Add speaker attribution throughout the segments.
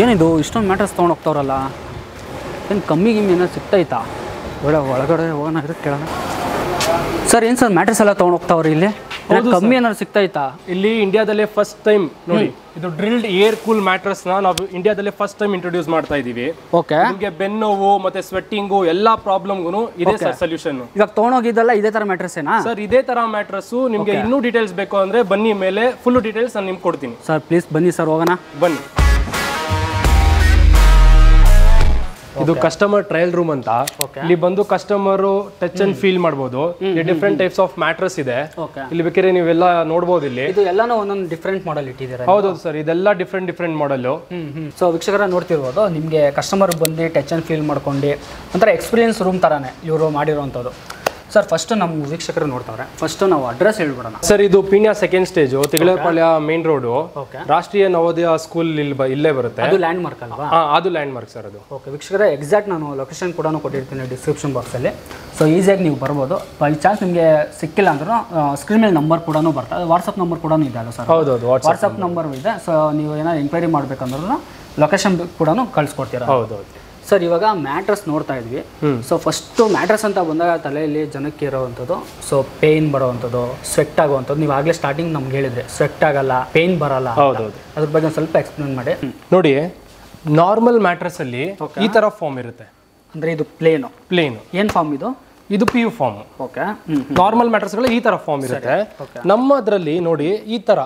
Speaker 1: ಏನಿದು ಇಷ್ಟೊಂದು ಮ್ಯಾಟ್ರಸ್ ತೊಗೊಂಡು ಹೋಗ್ತಾವ್ರಲ್ಲ, ಏನು ಕಮ್ಮಿ ಗಿಮ್ಮಿ ಏನೋ ಸಿಗ್ತೈತಾ? ಒಳಗಡೆ ಹೋಗೋಣ ಕೇಳೋಣ. ಸರ್ ಏನು ಸರ್ ಮ್ಯಾಟ್ರಸ್ ಎಲ್ಲ ತೊಗೊಂಡು ಹೋಗ್ತಾವ್ರಿ ಇಲ್ಲಿ? ಕಮ್ಮಿ ಏನಾದ್ರು ಸಿಗ್ತೈತಾ
Speaker 2: ಇಲ್ಲಿ? ಇಂಡಿಯಾದಲ್ಲೇ ಫಸ್ಟ್ ಟೈಮ್ ನೋಡಿ, ಇದು ಡ್ರಿಲ್ಡ್ ಏರ್ ಕೂಲ್ ಮ್ಯಾಟ್ರಸ್ ನ ನಾವು ಇಂಡಿಯಾದಲ್ಲೇ ಫಸ್ಟ್ ಟೈಮ್ ಇಂಟ್ರೊಡ್ಯೂಸ್ ಮಾಡ್ತಾ ಇದೀವಿ.
Speaker 1: ಓಕೆ.
Speaker 2: ನಿಮಗೆ ಬೆನ್ನೋವು ಮತ್ತೆ ಸ್ವೆಟ್ಟಿಂಗು ಎಲ್ಲಾ ಪ್ರಾಬ್ಲಮ್ಗೂ ಇದೆ ಸರ್ ಸೊಲ್ಯೂಷನ್.
Speaker 1: ಇವಾಗ ತೊಗೊಂಡೋಗಿದ್ದಲ್ಲ ಇದೇ ತರ ಮ್ಯಾಟ್ರಸ್ ಏನಾ
Speaker 2: ಸರ್? ಇದೇ ತರ ಮ್ಯಾಟ್ರಸ್. ನಿಮ್ಗೆ ಇನ್ನೂ ಡೀಟೇಲ್ಸ್ ಬೇಕು ಅಂದ್ರೆ ಬನ್ನಿ, ಮೇಲೆ ಫುಲ್ ಡೀಟೇಲ್ಸ್ ನಾನು ನಿಮ್ಗೆ ಕೊಡ್ತೀನಿ.
Speaker 1: ಸರ್ ಪ್ಲೀಸ್ ಬನ್ನಿ ಸರ್, ಹೋಗೋಣ
Speaker 2: ಬನ್ನಿ. ಇದು ಕಸ್ಟಮರ್ ಟ್ರಯಲ್ ರೂಮ್ ಅಂತ. ಇಲ್ಲಿ ಬಂದು ಕಸ್ಟಮರ್ ಟಚ್ ಅಂಡ್ ಫೀಲ್ ಮಾಡಬಹುದು. ಡಿಫ್ರೆಂಟ್ ಟೈಪ್ಸ್ ಆಫ್ ಮ್ಯಾಟ್ರಸ್ ಇದೆ ಇಲ್ಲಿ, ಬೇಕಾದ್ರೆ ನೀವೆಲ್ಲ ನೋಡಬಹುದು. ಇಲ್ಲಿ
Speaker 1: ಇದು ಎಲ್ಲಾನು ಒಂದೊಂದು ಡಿಫ್ರೆಂಟ್ ಮಾಡೆಲ್ ಇಟ್ಟಿದ್ದೀರಾ?
Speaker 2: ಹೌದು ಸರ್, ಇದೆಲ್ಲ ಡಿಫ್ರೆಂಟ್ ಮಾಡೆಲ್.
Speaker 1: ಸೊ ವೀಕ್ಷಕರ ನೋಡ್ತಿರ್ಬೋದು, ನಿಮಗೆ ಕಸ್ಟಮರ್ ಬಂದು ಟಚ್ ಅಂಡ್ ಫೀಲ್ ಮಾಡ್ಕೊಂಡು ಒಂಥರ ಎಕ್ಸ್ಪೀರಿಯನ್ಸ್ ರೂಮ್ ತರಾನೇ ಇವರು ಮಾಡಿರೋಂಥದ್ದು. ಸರ್ ಫಸ್ಟ್ ನಮ್ಮ ವೀಕ್ಷಕರು ನೋಡ್ತಾವ್ರೆ, ಫಸ್ಟ್ ನಾವು ಅಡ್ರೆಸ್ ಹೇಳ್ಬಿಡೋಣ.
Speaker 2: ಸರ್ ಇದು Peenya second stage, Thigalapalya main road, Rashtriya Navodaya school ಇಲ್ಲೇ ಬರುತ್ತೆ.
Speaker 1: ಅದು ಲ್ಯಾಂಡ್ ಮಾರ್ಕ್ ಅಲ್ವಾ?
Speaker 2: ಅದು ಲ್ಯಾಂಡ್ ಮಾರ್ಕ್ ಸರ್ ಅದು.
Speaker 1: ಓಕೆ ವೀಕ್ಷಕರ, ಎಕ್ಸಾಕ್ಟ್ ನಾನು ಲೊಕೇಶನ್ ಕೂಡ ಕೊಟ್ಟಿರ್ತೀನಿ ಡಿಸ್ಕ್ರಿಪ್ಷನ್ ಬಾಕ್ಸಲ್ಲಿ. ಸೊ ಈಸಿಯಾಗಿ ನೀವು ಬರ್ಬೋದು. ಬೈ ಚಾನ್ಸ್ ನಿಮಗೆ ಸಿಕ್ಕಿಲ್ಲ ಅಂದ್ರೂ ಸ್ಕ್ರೀನ್ ಮೇಲೆ ನಂಬರ್ ಕೂಡ ಬರ್ತದೆ, ವಾಟ್ಸಪ್ ನಂಬರ್ ಕೂಡ ಇದೆ ಅಲ್ಲ ಸರ್?
Speaker 2: ಹೌದೌದು,
Speaker 1: ವಾಟ್ಸಪ್ ನಂಬರ್ ಇದೆ. ಸೊ ನೀವು ಏನಾದ್ರು ಎಂಕ್ವೈರಿ ಮಾಡ್ಬೇಕಂದ್ರೂ ಲೊಕೇಶನ್ ಕೂಡ ಕಳಿಸ್ಕೊಡ್ತೀರಾ?
Speaker 2: ಹೌದೌದು
Speaker 1: ಸರ್. ಇವಾಗ ಮ್ಯಾಟ್ರಸ್ ನೋಡ್ತಾ ಇದ್ವಿ. ಸೊ ಫಸ್ಟು ಮ್ಯಾಟ್ರಸ್ ಅಂತ ಬಂದಾಗ ತಲೆಯಲ್ಲಿ ಜನಕ್ಕೆ ಇರೋವಂಥದ್ದು, ಸೊ ಪೇಯ್ನ್ ಬರೋವಂಥದ್ದು, ಸ್ವೆಟ್ ಆಗುವಂಥದ್ದು. ನೀವು ಆಗಲೇ ಸ್ಟಾರ್ಟಿಂಗ್ ನಮ್ಗೆ ಹೇಳಿದ್ರೆ ಸ್ವೆಟ್ ಆಗಲ್ಲ, ಪೇಯ್ನ್ ಬರಲ್ಲ.
Speaker 2: ಹೌದೌದು,
Speaker 1: ಅದ್ರ ಬಗ್ಗೆ ಒಂದು ಸ್ವಲ್ಪ ಎಕ್ಸ್ಪ್ಲೇನ್ ಮಾಡಿ.
Speaker 2: ನೋಡಿ, ನಾರ್ಮಲ್ ಮ್ಯಾಟ್ರಸ್ ಅಲ್ಲಿ ಈ ತರ ಫಾರ್ಮ್ ಇರುತ್ತೆ.
Speaker 1: ಅಂದ್ರೆ ಇದು ಪ್ಲೇನ್ ಏನ್ ಫಾರ್ಮ್ ಇದು?
Speaker 2: ಇದು PU form.
Speaker 1: Okay.
Speaker 2: Normal mattress ಗಳು ಈ ತರ ಫಾರ್ಮ್ ಇರುತ್ತೆ. ನಮ್ಮದ್ರಲ್ಲಿ ನೋಡಿ ಈ ತರ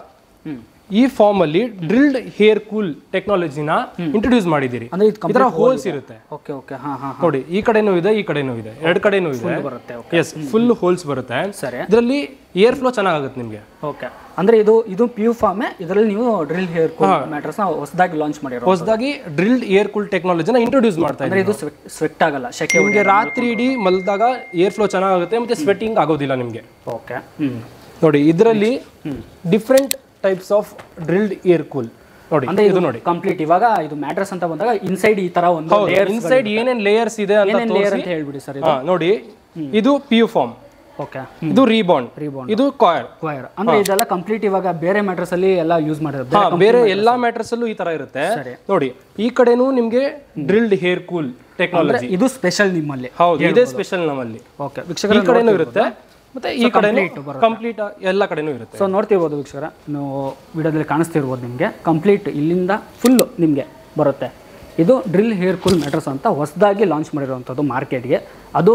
Speaker 2: ಈ ಫಾರ್ಮ್ ಅಲ್ಲಿ ಡ್ರಿಲ್ಡ್ ಹೇರ್ ಕೂಲ್ ಟೆಕ್ನಾಲಜಿನ ಇಂಟ್ರೊಡ್ಯೂಸ್ ಮಾಡಿದ್ದೀರಿ.
Speaker 1: ಅಂದ್ರೆ
Speaker 2: ಇದರ ಹೋಲ್ಸ್ ಇರುತ್ತೆ.
Speaker 1: Okay okay. ಹಾ ಹಾ.
Speaker 2: ನೋಡಿ, ಈ ಕಡೆನೂ ಇದೆ, ಈ ಕಡೆನೂ ಇದೆ, ಎರಡು ಕಡೆನೂ ಇದೆ.
Speaker 1: ಬರುತ್ತೆ.
Speaker 2: ಎಸ್, ಫುಲ್ ಹೋಲ್ಸ್ ಬರುತ್ತೆ.
Speaker 1: ಸರಿ.
Speaker 2: ಇದರಲ್ಲಿ ಏರ್ ಫ್ಲೋ ಚೆನ್ನಾಗುತ್ತೆ ನಿಮಗೆ.
Speaker 1: ಓಕೆ. ಅಂದ್ರೆ ಇದು PU ಫಾರ್ಮ್. ಇದರಲ್ಲಿ ನೀವು ಡ್ರಿಲ್ ಹೇರ್ ಕೂಲ್ ಮ್ಯಾಟ್ರಸ್ ನ ಹೊಸದಾಗಿ ಲಾಂಚ್ ಮಾಡಿರೋ,
Speaker 2: ಹೊಸದಾಗಿ ಡ್ರಿಲ್ಡ್ ಏರ್ ಕೂಲ್ ಟೆಕ್ನಾಲಜಿನ ಇಂಟ್ರೊಡ್ಯೂಸ್ ಮಾಡ್ತಾ ಇದ್ದೀವಿ.
Speaker 1: ಇದು ಸ್ವೆಟ್ ಆಗಲ್ಲ, ಶೆಕೆ.
Speaker 2: ನಿಮಗೆ ರಾತ್ರಿ ಇಡೀ ಮಲಗಿದಾಗ ಏರ್ ಫ್ಲೋ ಚೆನ್ನಾಗುತ್ತೆ, ಮತ್ತೆ ಸ್ವೆಟ್ಟಿಂಗ್ ಆಗೋದಿಲ್ಲ ನಿಮಗೆ.
Speaker 1: ಓಕೆ.
Speaker 2: ನೋಡಿ, ಇದರಲ್ಲಿ different types of drilled air cool. ನೋಡಿ, ಇದು ನೋಡಿ
Speaker 1: ಕಂಪ್ಲೀಟ್. ಇವಾಗ ಇದು ಮ್ಯಾಟ್ರಸ್ ಅಂತ ಬಂದಾಗ ಇನ್ಸೈಡ್ ಈ ತರ ಒಂದು ಲೇಯರ್,
Speaker 2: ಇನ್ಸೈಡ್ ಏನೇನ್ ಲೇಯರ್ಸ್ ಇದೆ ಅಂತ
Speaker 1: ಅಂತ ಹೇಳ್ಬಿಡಿ ಸರ್.
Speaker 2: ನೋಡಿ, ಇದು PU ಫಾರ್ಮ್.
Speaker 1: ಓಕೆ.
Speaker 2: ಇದು ರೀಬಾಂಡ್, ಇದು ಕಾಯರ್.
Speaker 1: ಅಂದ್ರೆ ಇದೆಲ್ಲ ಕಂಪ್ಲೀಟ್ ಇವಾಗ ಬೇರೆ ಮ್ಯಾಟ್ರಸ್ ಅಲ್ಲಿ ಎಲ್ಲ ಯೂಸ್ ಮಾಡಿರೋದು.
Speaker 2: ಬೇರೆ ಎಲ್ಲಾ ಮ್ಯಾಟ್ರಸ್ ಅಲ್ಲೂ ಈ ತರ ಇರುತ್ತೆ. ನೋಡಿ, ಈ ಕಡೆನೂ ನಿಮ್ಗೆ ಡ್ರಿಲ್ಡ್ ಹೇರ್ ಕೂಲ್ ಟೆಕ್ನಾಲಜಿ.
Speaker 1: ಇದು ಸ್ಪೆಷಲ್ ನಿಮ್ಮಲ್ಲಿ?
Speaker 2: ಹೌದು, ಇದೇ ಸ್ಪೆಷಲ್ ನಮ್ಮಲ್ಲಿ.
Speaker 1: ಓಕೆ ವೀಕ್ಷಕರ,
Speaker 2: ಈ ಕಡೆನೂ ಇರುತ್ತೆ, ಮತ್ತೆ ಈ ಕಡೆನೂ ಕಂಪ್ಲೀಟ್ ಎಲ್ಲ ಕಡೆನೂ ಇರುತ್ತೆ.
Speaker 1: ಸೊ ನೋಡ್ತಿರ್ಬೋದು ವೀಕ್ಷಕರ, ನೀವು ವಿಡಿಯೋದಲ್ಲಿ ಕಾಣಿಸ್ತಿರ್ಬೋದು ನಿಮಗೆ ಕಂಪ್ಲೀಟ್ ಇಲ್ಲಿಂದ ಫುಲ್ ನಿಮಗೆ ಬರುತ್ತೆ. ಇದು ಡ್ರಿಲ್ ಹೇರ್ ಕೂಲ್ ಮ್ಯಾಟ್ರಸ್ ಅಂತ ಹೊಸದಾಗಿ ಲಾಂಚ್ ಮಾಡಿರೋವಂಥದ್ದು ಮಾರ್ಕೆಟ್ಗೆ. ಅದು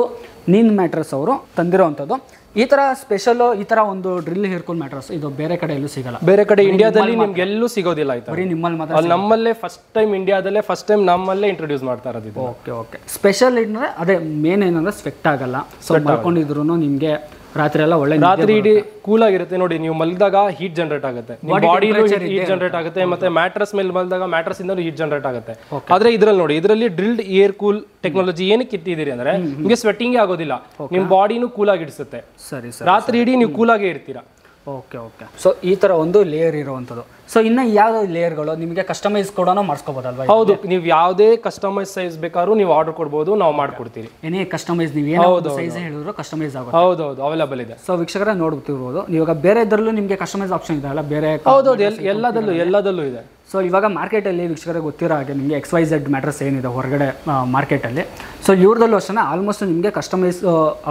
Speaker 1: ನೀನ್ ಮ್ಯಾಟ್ರಸ್ ಅವರು ತಂದಿರೋವಂಥದ್ದು. ಈ ತರ ಸ್ಪೆಷಲ್, ಈ ತರ ಒಂದು ಡ್ರಿಲ್ ಹೇರ್ ಕೂಲ್ ಮ್ಯಾಟ್ರಸ್ ಇದು ಬೇರೆ ಕಡೆ ಎಲ್ಲೂ ಸಿಗಲ್ಲ.
Speaker 2: ಬೇರೆ ಕಡೆ ಇಂಡಿಯಾದಲ್ಲಿ ನಿಮ್ಗೆ ಎಲ್ಲೂ ಸಿಗೋದಿಲ್ಲ.
Speaker 1: ಬರೀ ನಿಮ್ಮಲ್ಲಿ ಮಾತ್ರ.
Speaker 2: ನಮ್ಮಲ್ಲೇ ಫಸ್ಟ್ ಟೈಮ್, ಇಂಡಿಯಾದಲ್ಲೇ ಫಸ್ಟ್ ಟೈಮ್ ನಮ್ಮಲ್ಲೇ ಇಂಟ್ರೊಡ್ಯೂಸ್ ಮಾಡ್ತಾ ಇರೋದು.
Speaker 1: Okay okay. ಸ್ಪೆಷಲ್ ಏನಂದ್ರೆ ಅದೇ ಮೇನ್ ಏನಂದ್ರೆ ಸ್ವೆಟ್ ಆಗಲ್ಲ. ಸೊ ಮಲ್ಕೊಂಡಿದ್ರು ನಿಮ್ಗೆ ರಾತ್ರಿ ಎಲ್ಲ ಒಳ್ಳೆ,
Speaker 2: ರಾತ್ರಿ ಇಡೀ ಕೂಲ್ ಆಗಿರುತ್ತೆ. ನೋಡಿ, ನೀವು ಮಲಗಿದಾಗ ಹೀಟ್ ಜನರೇಟ್ ಆಗುತ್ತೆ, ಬಾಡಿಲೂ ಹೀಟ್ ಜನರೇಟ್ ಆಗುತ್ತೆ, ಮತ್ತೆ ಮ್ಯಾಟ್ರಸ್ ಮೇಲೆ ಮಲಗಿದಾಗ ಮ್ಯಾಟ್ರಸ್ ಇಂದ ಹೀಟ್ ಜನರೇಟ್ ಆಗುತ್ತೆ. ಆದ್ರೆ ಇದ್ರಲ್ಲಿ ನೋಡಿ, ಇದರಲ್ಲಿ ಡ್ರಿಲ್ಡ್ ಏರ್ ಕೂಲ್ ಟೆಕ್ನಾಲಜಿ ಏನಕ್ಕೆ ಇಟ್ಟಿದ್ದೀರಿ ಅಂದ್ರೆ ನಿಮ್ಗೆ ಸ್ವೆಟ್ಟಿಂಗ್ ಆಗೋದಿಲ್ಲ, ನಿಮ್ ಬಾಡಿನೂ ಕೂಲ್ ಆಗಿ ಇಡಿಸುತ್ತೆ.
Speaker 1: ಸರಿ ಸರ್.
Speaker 2: ರಾತ್ರಿ ಇಡೀ ನೀವು ಕೂಲ್ ಆಗೇ ಇರ್ತೀರಾ.
Speaker 1: Okay okay. ಸೊ ಈ ತರ ಒಂದು ಲೇಯರ್ ಇರುವಂಥದ್ದು. ಸೊ ಇನ್ನು ಯಾವ ಲೇಯರ್ಗಳು ನಿಮಗೆ ಕಸ್ಟಮೈಸ್ ಕೂಡ ಮಾಡಿಸ್ಕೋಬೋದಲ್ವಾ?
Speaker 2: ಹೌದು, ನೀವು ಯಾವುದೇ ಕಸ್ಟಮೈಸ್ ಸೈಜ್ ಬೇಕಾದ್ರೂ ನೀವು ಆರ್ಡರ್ ಕೊಡ್ಬೋದು, ನಾವು ಮಾಡ್ಕೊಡ್ತೀವಿ.
Speaker 1: ಏನೇ ಕಸ್ಟಮೈಸ್ ನೀವು ಏನು ಸೈಜ್ ಹೇಳಿದ್ರು ಕಸ್ಟಮೈಸ್ ಆಗುತ್ತೆ.
Speaker 2: ಹೌದೌದು, ಅವೈಲೇಬಲ್ ಇದೆ.
Speaker 1: ಸೊ ವೀಕ್ಷಕರ ನೋಡ್ತಿರ್ಬೋದು, ಇವಾಗ ಬೇರೆ ಇದರಲ್ಲೂ ನಿಮಗೆ ಕಸ್ಟಮೈಸ್ ಆಪ್ಷನ್ ಇದೆ ಅಲ್ಲ? ಬೇರೆ
Speaker 2: ಹೌದೌದು, ಎಲ್ಲದಲ್ಲೂ ಇದೆ.
Speaker 1: ಸೊ ಇವಾಗ ಮಾರ್ಕೆಟಲ್ಲಿ ವೀಕ್ಷಕರಿಗೆ ಗೊತ್ತಿರೋ ಹಾಗೆ ನಿಮಗೆ XYZ ಮ್ಯಾಟ್ರಸ್ ಏನಿದೆ ಹೊರಗಡೆ ಮಾರ್ಕೆಟಲ್ಲಿ, ಸೊ ಇವ್ರದಲ್ಲೂ ಅಷ್ಟೇ ಆಲ್ಮೋಸ್ಟ್ ನಿಮಗೆ ಕಸ್ಟಮೈಸ್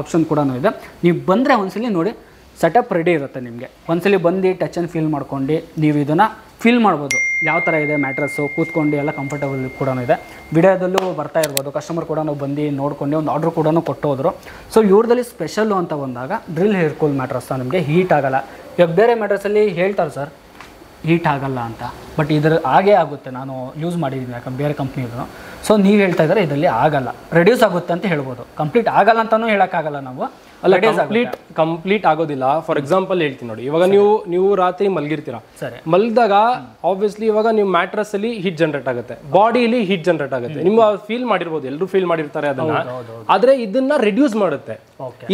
Speaker 1: ಆಪ್ಷನ್ ಕೂಡ ಇದೆ. ನೀವು ಬಂದರೆ ಒಂದ್ಸಲಿ ನೋಡಿ, ಸೆಟಪ್ ರೆಡಿ ಇರುತ್ತೆ ನಿಮಗೆ. ಒಂದ್ಸಲಿ ಬಂದು ಟಚ್ ಆ್ಯಂಡ್ ಫೀಲ್ ಮಾಡ್ಕೊಂಡು ನೀವು ಇದನ್ನು ಫೀಲ್ ಮಾಡ್ಬೋದು ಯಾವ ಥರ ಇದೆ ಮ್ಯಾಟ್ರಸ್ಸು, ಕೂತ್ಕೊಂಡು ಎಲ್ಲ ಕಂಫರ್ಟಬಲ್ ಕೂಡ ಇದೆ. ವಿಡಿಯೋದಲ್ಲೂ ಬರ್ತಾ ಇರ್ಬೋದು, ಕಸ್ಟಮರ್ ಕೂಡ ಬಂದು ನೋಡ್ಕೊಂಡು ಒಂದು ಆರ್ಡ್ರ್ ಕೂಡ ಕೊಟ್ಟು ಹೋದರು. ಸೊ ಇವ್ರದಲ್ಲಿ ಸ್ಪೆಷಲ್ಲು ಅಂತ ಬಂದಾಗ ಡ್ರಿಲ್ ಹೇರ್ ಕೂಲ್ ಮ್ಯಾಟ್ರಸ್ ನಿಮಗೆ ಹೀಟ್ ಆಗಲ್ಲ. ಇವಾಗ ಬೇರೆ ಮ್ಯಾಟ್ರಸಲ್ಲಿ ಹೇಳ್ತಾರೆ ಸರ್ ಹೀಟ್ ಆಗಲ್ಲ ಅಂತ, ಬಟ್ ಇದ್ರ ಹಾಗೇ ಆಗುತ್ತೆ. ನಾನು ಯೂಸ್ ಮಾಡಿದ್ದೀನಿ, ಯಾಕಂದ್ರೆ ಬೇರೆ ಕಂಪ್ನಿದು. ಸೊ ನೀವು ಹೇಳ್ತಾ ಇದ್ದಾರೆ ಇದರಲ್ಲಿ ಆಗಲ್ಲ, ರೆಡ್ಯೂಸ್ ಆಗುತ್ತೆ ಅಂತ ಹೇಳ್ಬೋದು. ಕಂಪ್ಲೀಟ್ ಆಗಲ್ಲ ಅಂತಲೂ ಹೇಳೋಕ್ಕಾಗಲ್ಲ ನಾವು.
Speaker 2: ಅಲ್ಲ, ಕಂಪ್ಲೀಟ್ ಆಗೋದಿಲ್ಲ. ಫಾರ್ ಎಕ್ಸಾಂಪಲ್ ಹೇಳ್ತೀನಿ ನೋಡಿ, ಇವಾಗ ನೀವು ರಾತ್ರಿ ಮಲಗಿರ್ತೀರಾ.
Speaker 1: ಸರಿ.
Speaker 2: ಮಲಗಿದಾಗ ಆಬ್ವಿಯಸ್ಲಿ ಇವಾಗ ನೀವು ಮ್ಯಾಟ್ರಸ್ ಅಲ್ಲಿ ಹೀಟ್ ಜನರೇಟ್ ಆಗುತ್ತೆ, ಬಾಡಿಲಿ ಹೀಟ್ ಜನರೇಟ್ ಆಗುತ್ತೆ. ನಿಮ್ಮ ಫೀಲ್ ಮಾಡಿರ್ಬೋದು, ಎಲ್ಲರೂ ಫೀಲ್ ಮಾಡಿರ್ತಾರೆ ಅದನ್ನ. ಆದ್ರೆ ಇದನ್ನ ರಿಡ್ಯೂಸ್ ಮಾಡುತ್ತೆ.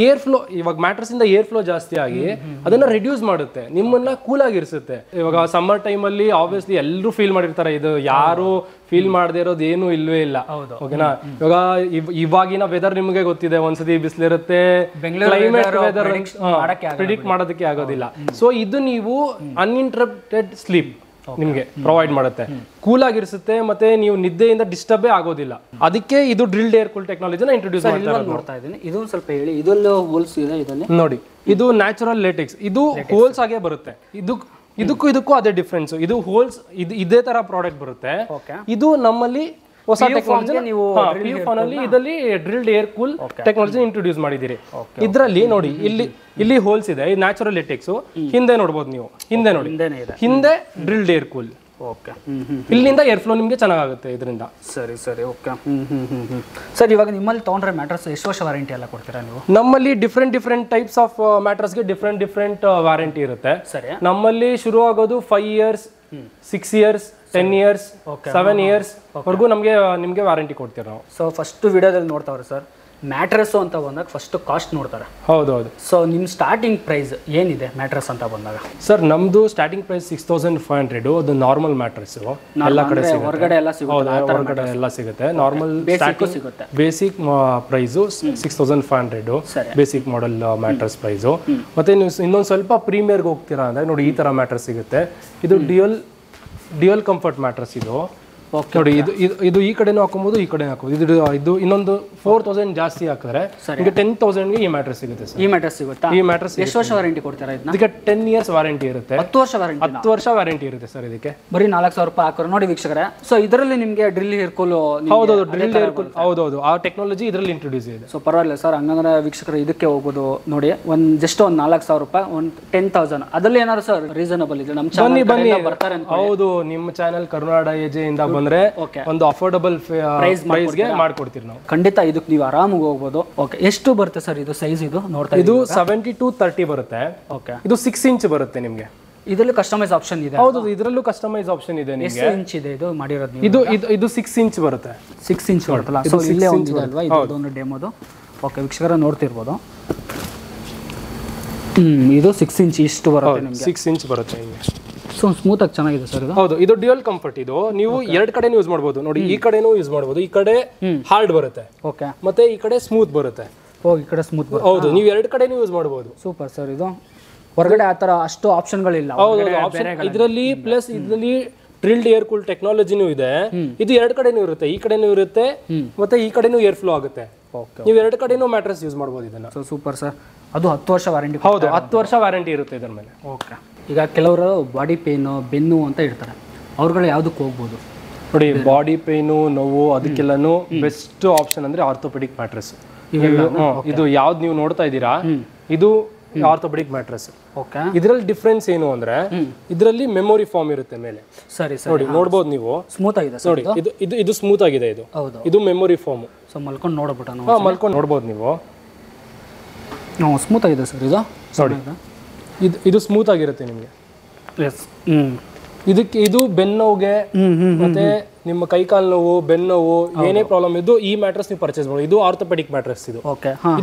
Speaker 2: ಏರ್ ಫ್ಲೋ, ಇವಾಗ ಮ್ಯಾಟ್ರಸ್ ಇಂದ ಏರ್ ಫ್ಲೋ ಜಾಸ್ತಿ ಆಗಿ ಅದನ್ನ ರಿಡ್ಯೂಸ್ ಮಾಡುತ್ತೆ, ನಿಮ್ಮನ್ನ ಕೂಲ್ ಆಗಿರಿಸುತ್ತೆ. ಇವಾಗ ಸಮ್ಮರ್ ಟೈಮ್ ಅಲ್ಲಿ ಆಬ್ವಿಯಸ್ಲಿ ಎಲ್ಲರೂ ಫೀಲ್ ಮಾಡಿರ್ತಾರೆ, ಇದು ಯಾರು ಫೀಲ್ ಮಾಡದೇ ಇರೋದು ಏನು ಇಲ್ವೇ ಇಲ್ಲ. ಓಕೆನಾ? ಇವಾಗ ಇವಾಗಿನ ವೆದರ್ ನಿಮಗೆ ಗೊತ್ತಿದೆ, ಒಂದ್ಸತಿ ಬಿಸಿಲಿರುತ್ತೆ, ಕ್ಲೈಮೇಟ್ ವೆದರ್ ಪ್ರಿಡಿಕ್ಟ್ ಮಾಡೋದಕ್ಕೆ ಆಗೋದಿಲ್ಲ. ಸೊ ಇದು ನೀವು ಅನ್ಇಂಟರಪ್ಟೆಡ್ ಸ್ಲೀಪ್, ನಿಮ್ಗೆ ಪ್ರೊವೈಡ್ ಮಾಡುತ್ತೆ, ಕೂಲ್ ಆಗಿರಿಸುತ್ತೆ, ಮತ್ತೆ ನೀವು ನಿದ್ದೆಯಿಂದ ಡಿಸ್ಟರ್ಬೇ ಆಗೋದಿಲ್ಲ. ಅದಕ್ಕೆ ಇದು ಡ್ರಿಲ್ಡ್ ಏರ್ ಕೂಲ್ ಟೆಕ್ನಾಲಜಿನ ಇಂಟ್ರೊಡ್ಯೂಸ್
Speaker 1: ನೋಡ್ತಾ ಇದ್ದೀನಿ. ಇದೊಂದು ಸ್ವಲ್ಪ ಹೇಳಿ, ಇದೆಲ್ಲ ಹೋಲ್ಸ್ ಇದೆ ಇದರಲ್ಲಿ
Speaker 2: ನೋಡಿ. ಇದು ನ್ಯಾಚುರಲ್ ಲೇಟೆಕ್ಸ್, ಇದು ಹೋಲ್ಸ್ ಆಗೇ ಬರುತ್ತೆ. ಇದಕ್ಕೂ ಅದೇ ಡಿಫ್ರೆನ್ಸ್. ಇದು ಹೋಲ್ಸ್ ಇದೇ ತರ ಪ್ರಾಡಕ್ಟ್ ಬರುತ್ತೆ. ಇದು ನಮ್ಮಲ್ಲಿ ಹೊಸ ಟೆಕ್ನಾಲಜಿ ನೀವು ಇದರಲ್ಲಿ drilled air cool technology introduce ಮಾಡಿದ್ದೀರಿ. ಇದರಲ್ಲಿ ನೋಡಿ, ಇಲ್ಲಿ ಹೋಲ್ಸ್ ಇದೆ, ಇದು ನ್ಯಾಚುರಲ್ ಲೇಟೆಕ್ಸ್. ಹಿಂದೆ ನೋಡ್ಬೋದು ನೀವು, ಹಿಂದೆ ನೋಡಿ, ಹಿಂದೆ ಡ್ರಿಲ್ಡ್ ಏರ್ ಕೂಲ್.
Speaker 1: ಓಕೆ,
Speaker 2: ಇಲ್ಲಿಂದ ಏರ್ ಫ್ಲೋ ನಿಮಗೆ ಚೆನ್ನಾಗುತ್ತೆ ಇದರಿಂದ.
Speaker 1: ಸರಿ ಓಕೆ. ಸರ್, ಇವಾಗ ನಿಮ್ಮಲ್ಲಿ ತೊಗೊಂಡ್ರೆ ಮ್ಯಾಟ್ರಸ್ ಎಷ್ಟು ವರ್ಷ ವಾರಂಟಿ ಎಲ್ಲ ಕೊಡ್ತೀರಾ ನೀವು?
Speaker 2: ನಮ್ಮಲ್ಲಿ ಡಿಫ್ರೆಂಟ್ ಟೈಪ್ಸ್ ಆಫ್ ಮ್ಯಾಟ್ರಸ್ಗೆ ಡಿಫ್ರೆಂಟ್ ವಾರಂಟಿ ಇರುತ್ತೆ.
Speaker 1: ಸರಿ.
Speaker 2: ನಮ್ಮಲ್ಲಿ ಶುರು ಆಗೋದು 5 years, 6 years, 10 years, 7 years ವರೆಗೂ ನಿಮಗೆ ವಾರಂಟಿ ಕೊಡ್ತೀವಿ ನಾವು.
Speaker 1: ಸೊ ಫಸ್ಟ್ ವಿಡಿಯೋದಲ್ಲಿ ನೋಡ್ತಾವ್ರೆ ಸರ್, ಮ್ಯಾಟ್ರಸ್ಸು ಅಂತ ಬಂದಾಗ ಫಸ್ಟ್ ಕಾಸ್ಟ್ ನೋಡ್ತಾರೆ.
Speaker 2: ಹೌದೌದು.
Speaker 1: ಸೊ ನಿಮ್ಮ ಸ್ಟಾರ್ಟಿಂಗ್ ಪ್ರೈಸ್ ಏನಿದೆ ಮ್ಯಾಟ್ರಸ್ ಅಂತ ಬಂದಾಗ?
Speaker 2: ಸರ್, ನಮ್ದು ಸ್ಟಾರ್ಟಿಂಗ್ ಪ್ರೈಸ್ 6500. ಅದು ನಾರ್ಮಲ್ ಮ್ಯಾಟ್ರಸ್, ಎಲ್ಲ ಕಡೆ ಸಿಗುತ್ತೆ,
Speaker 1: ಹೊರಗಡೆ ಎಲ್ಲ ಸಿಗುತ್ತೆ.
Speaker 2: ಹೊರಗಡೆ ಎಲ್ಲ ಸಿಗುತ್ತೆ. ನಾರ್ಮಲ್
Speaker 1: ಸಿಗುತ್ತೆ.
Speaker 2: Basic price 6500 basic model mattress price. ಮತ್ತೆ ನೀವು ಇನ್ನೊಂದು ಸ್ವಲ್ಪ ಪ್ರೀಮಿಯರ್ಗೆ ಹೋಗ್ತೀರಾ ಅಂದ್ರೆ ನೋಡಿ, ಈ ತರ ಮ್ಯಾಟ್ರಸ್ ಸಿಗುತ್ತೆ. ಇದು ಡ್ಯುಯಲ್ ಕಂಫರ್ಟ್ ಮ್ಯಾಟ್ರಸ್. ಇದು ನೋಡಿ, ಇದು ಈ ಕಡೆನೂ ಹಾಕೋಬಹುದು, ಈ ಕಡೆ ಹಾಕೋಬಹುದು. ಇದು ಇನ್ನೊಂದು 4000 ಜಾಸ್ತಿ ಹಾಕಿದ್ರೆ ನಿಮಗೆ 10,000ಗೆ ಈ ಮ್ಯಾಟ್ರಸ್ ಸಿಗುತ್ತೆ ಸರ್.
Speaker 1: ಈ ಮ್ಯಾಟ್ರಸ್ ಸಿಗುತ್ತಾ?
Speaker 2: ಈ ಮ್ಯಾಟ್ರಸ್
Speaker 1: ಎಷ್ಟು ವರ್ಷ ವಾರಂಟಿ ಕೊಡ್ತೀರಾ ಇದನ್ನ?
Speaker 2: ಇದಕ್ಕೆ 10 years ವಾರಂಟಿ ಇರುತ್ತೆ.
Speaker 1: 10 ವರ್ಷ ವಾರಂಟಿ?
Speaker 2: 10 ವರ್ಷ ವಾರಂಟಿ ಇರುತ್ತೆ ಸರ್ ಇದಕ್ಕೆ.
Speaker 1: ಬರೀ 4000 ರೂಪಾಯಿ ಹಾಕೋರು ನೋಡಿ ವೀಕ್ಷಕರೇ. ಸೊ ಇದರಲ್ಲಿ ನಿಮಗೆ ಡ್ರಿಲ್ ಏರ್ ಕೂಲ್,
Speaker 2: ಹೌದೌದು, ಡ್ರಿಲ್ ಏರ್ ಕೂಲ್, ಹೌದೌದು, ಆ ಟೆಕ್ನಾಲಜಿ ಇದರಲ್ಲಿ ಇಂಟ್ರೊಡ್ಯೂಸ್ ಇದೆ.
Speaker 1: ಸೊ ಪರವಾಗಿಲ್ಲ ಸರ್, ಹಂಗಂದ್ರೆ ವೀಕ್ಷಕರು ಇದಕ್ಕೆ ಹೋಗೋದು ನೋಡಿ. ಜಸ್ಟ್ ಒಂದು 4000 ರೂಪಾಯಿ, ಒಂದು 10,000 ಅದರಲ್ಲಿ ಏನಾದ್ರು ಸರ್ ರೀಸನಬಲ್ ಇದೆ? ನಮ್ಮ ಚಾನಲ್ ಬರ್ತಾರೆ ಅಂತ.
Speaker 2: ಹೌದು, ನಿಮ್ಮ ಚಾನಲ್ ಕರುನಾಡ ಎಜೆ ಇಂದ ಬಂದ್ರೆ ಒಂದು ಅಫೋರ್ಡಬಲ್ ಪ್ರೈಸ್ಗೆ ಮಾಡ್ಕೊಡ್ತೀವಿ ನಾವು.
Speaker 1: ಖಂಡಿತ ಇದಕ್ಕೆ ನೀವು ಆರಾಮಾಗಿ ಹೋಗ್ಬೋದು. ಓಕೆ, ಎಷ್ಟು ಬರುತ್ತೆ ಸರ್ ಇದು ಸೈಜ್? ಇದು ನೋಡ್ತಾ
Speaker 2: ಇದು 70 to 30 ಬರುತ್ತೆ.
Speaker 1: ಓಕೆ,
Speaker 2: ಇದು 6 inch ಬರುತ್ತೆ ನಿಮಗೆ.
Speaker 1: ಇದರಲ್ಲಿ ಕಸ್ಟಮೈಸ್ ಆಪ್ಷನ್ ಇದೆ?
Speaker 2: ಹೌದು, ಇದರಲ್ಲೂ ಕಸ್ಟಮೈಸ್ ಆಪ್ಷನ್ ಇದೆ ನಿಮಗೆ.
Speaker 1: ಎಷ್ಟು ಇಂಚ್ ಇದೆ ಇದು ಮಾಡಿರೋದು?
Speaker 2: ಇದು 6 inch ಬರುತ್ತೆ.
Speaker 1: 6 inch ಬರುತ್ತಲ್ಲ. ಸೊ ಇಲ್ಲೇ ಒಂದು ಇದೆ ಅಲ್ವಾ, ಇದೊಂದು ಡೆಮೋದು. ಓಕೆ, ವೀಕ್ಷಕರ ನೋಡ್ತಿರ್ಬೋದು. ಇದು 6 inch ಇಷ್ಟು ಬರುತ್ತೆ ನಿಮಗೆ.
Speaker 2: 6 inch ಬರುತ್ತೆ ನಿಮಗೆ.
Speaker 1: ಸೊ ಸ್ಮೂತ್ ಆಗಿ ಚೆನ್ನಾಗಿದೆ ಸರ್ ಇದು.
Speaker 2: ಹೌದು, ಇದು ಡ್ಯುಯಲ್ ಕಂಫರ್ಟ್. ಇದು ನೀವು ಎರಡು ಕಡೆ ಯೂಸ್ ಮಾಡಬಹುದು ನೋಡಿ. ಈ ಕಡೆನೂ ಯೂಸ್ ಮಾಡಬಹುದು. ಈ ಕಡೆ ಹಾರ್ಡ್ ಬರುತ್ತೆ, ಓಕೆ, ಮತ್ತೆ ಈ ಕಡೆ ಸ್ಮೂತ್ ಬರುತ್ತೆ.
Speaker 1: ಓ, ಈ ಕಡೆ ಸ್ಮೂತ್ ಬರುತ್ತೆ.
Speaker 2: ಹೌದು, ನೀವು ಎರಡು ಕಡೆನೂ ಯೂಸ್ ಮಾಡಬಹುದು.
Speaker 1: Super sir. ಇದು ಹೊರಗಡೆ ಆ ತರ ಅಷ್ಟು ಆಪ್ಷನ್ಗಳಿಲ್ಲ.
Speaker 2: ಹೌದು, ಇದರಲ್ಲಿ ಪ್ಲಸ್ ಇದರಲ್ಲಿ ಡ್ರಿಲ್ಡ್ ಏರ್ ಕೂಲ್ ಟೆಕ್ನಾಲಜಿನೂ ಇದೆ. ಇದು ಎರಡು ಕಡೆನೂ ಇರುತ್ತೆ, ಈ ಕಡೆನೂ ಇರುತ್ತೆ, ಮತ್ತೆ ಈ ಕಡೆನೂ ಏರ್ ಫ್ಲೋ ಆಗುತ್ತೆ. ನೀವು ಎರಡು ಕಡೆನೂ ಮ್ಯಾಟ್ರಸ್ ಯೂಸ್ ಮಾಡಬಹುದು ಇದನ್ನ.
Speaker 1: So super sir. ಅದು 10 ವರ್ಷ ವಾರಂಟಿ?
Speaker 2: ಹೌದು, 10 ವರ್ಷ ವಾರಂಟಿ ಇರುತ್ತೆ ಇದರ ಮೇಲೆ.
Speaker 1: ಓಕೆ. ಈಗ ಕೆಲವರು ಬಾಡಿ ಪೇನು, ಬೆನ್ನು ಅಂತ ಇರ್ತಾರೆ, ಅವ್ರುಗಳು ಯಾವುದಕ್ಕೆ ಹೋಗ್ಬೋದು
Speaker 2: ನೋಡಿ? ಬಾಡಿ ಪೇನು, ನೋವು, ಅದಕ್ಕೆಲ್ಲನೂ ಬೆಸ್ಟ್ ಆಪ್ಷನ್ ಅಂದ್ರೆ ಆರ್ಥೋಪೆಡಿಕ್ ಮ್ಯಾಟ್ರಸ್. ಇದು ಯಾವ್ದು ನೀವು ನೋಡ್ತಾ ಇದ್ದೀರಾ, ಇದು ಆರ್ಥೋಪೆಡಿಕ್ ಮ್ಯಾಟ್ರಸ್.
Speaker 1: ಓಕೆ.
Speaker 2: ಇದರಲ್ಲಿ ಡಿಫ್ರೆನ್ಸ್ ಏನು ಅಂದ್ರೆ, ಇದರಲ್ಲಿ ಮೆಮೊರಿ ಫಾರ್ಮ್ ಇರುತ್ತೆ ಮೇಲೆ.
Speaker 1: ಸರಿ ಸರಿ,
Speaker 2: ನೋಡಿ, ನೋಡ್ಬೋದು ನೀವು.
Speaker 1: ಸ್ಮೂತ್ ಆಗಿದೆ
Speaker 2: ನೋಡಿ, ಇದು ಸ್ಮೂತ್ ಆಗಿದೆ. ಇದು ಮೆಮೊರಿ ಫಾರ್ಮ್.
Speaker 1: ಸೊ ಮಲ್ಕೊಂಡು ನೋಡ್ಬಿಟ್ಟು
Speaker 2: ಮಲ್ಕೊಂಡು ನೋಡ್ಬೋದು ನೀವು.
Speaker 1: ಸ್ಮೂತ್ ಆಗಿದೆ ಸರ್ ಇದು.
Speaker 2: ನೋಡಿ, ಇದು ಸ್ಮೂತ್ ಆಗಿರುತ್ತೆ ನಿಮಗೆ.
Speaker 1: ಎಸ್.
Speaker 2: ಇದು ಬೆನ್ನೋವಿಗೆ ಮತ್ತೆ ನಿಮ್ಮ ಕೈಕಾಲು ನೋವು, ಬೆನ್ನೋವು, ಏನೇ ಪ್ರಾಬ್ಲಮ್ ಇದ್ದು ಈ ಮ್ಯಾಟ್ರಸ್ ನೀವು ಪರ್ಚೇಸ್ ಮಾಡಿ. ಇದು ಆರ್ಥೋಪೆಡಿಕ್ ಮ್ಯಾಟ್ರಸ್. ಇದು
Speaker 1: ಓಕೆ.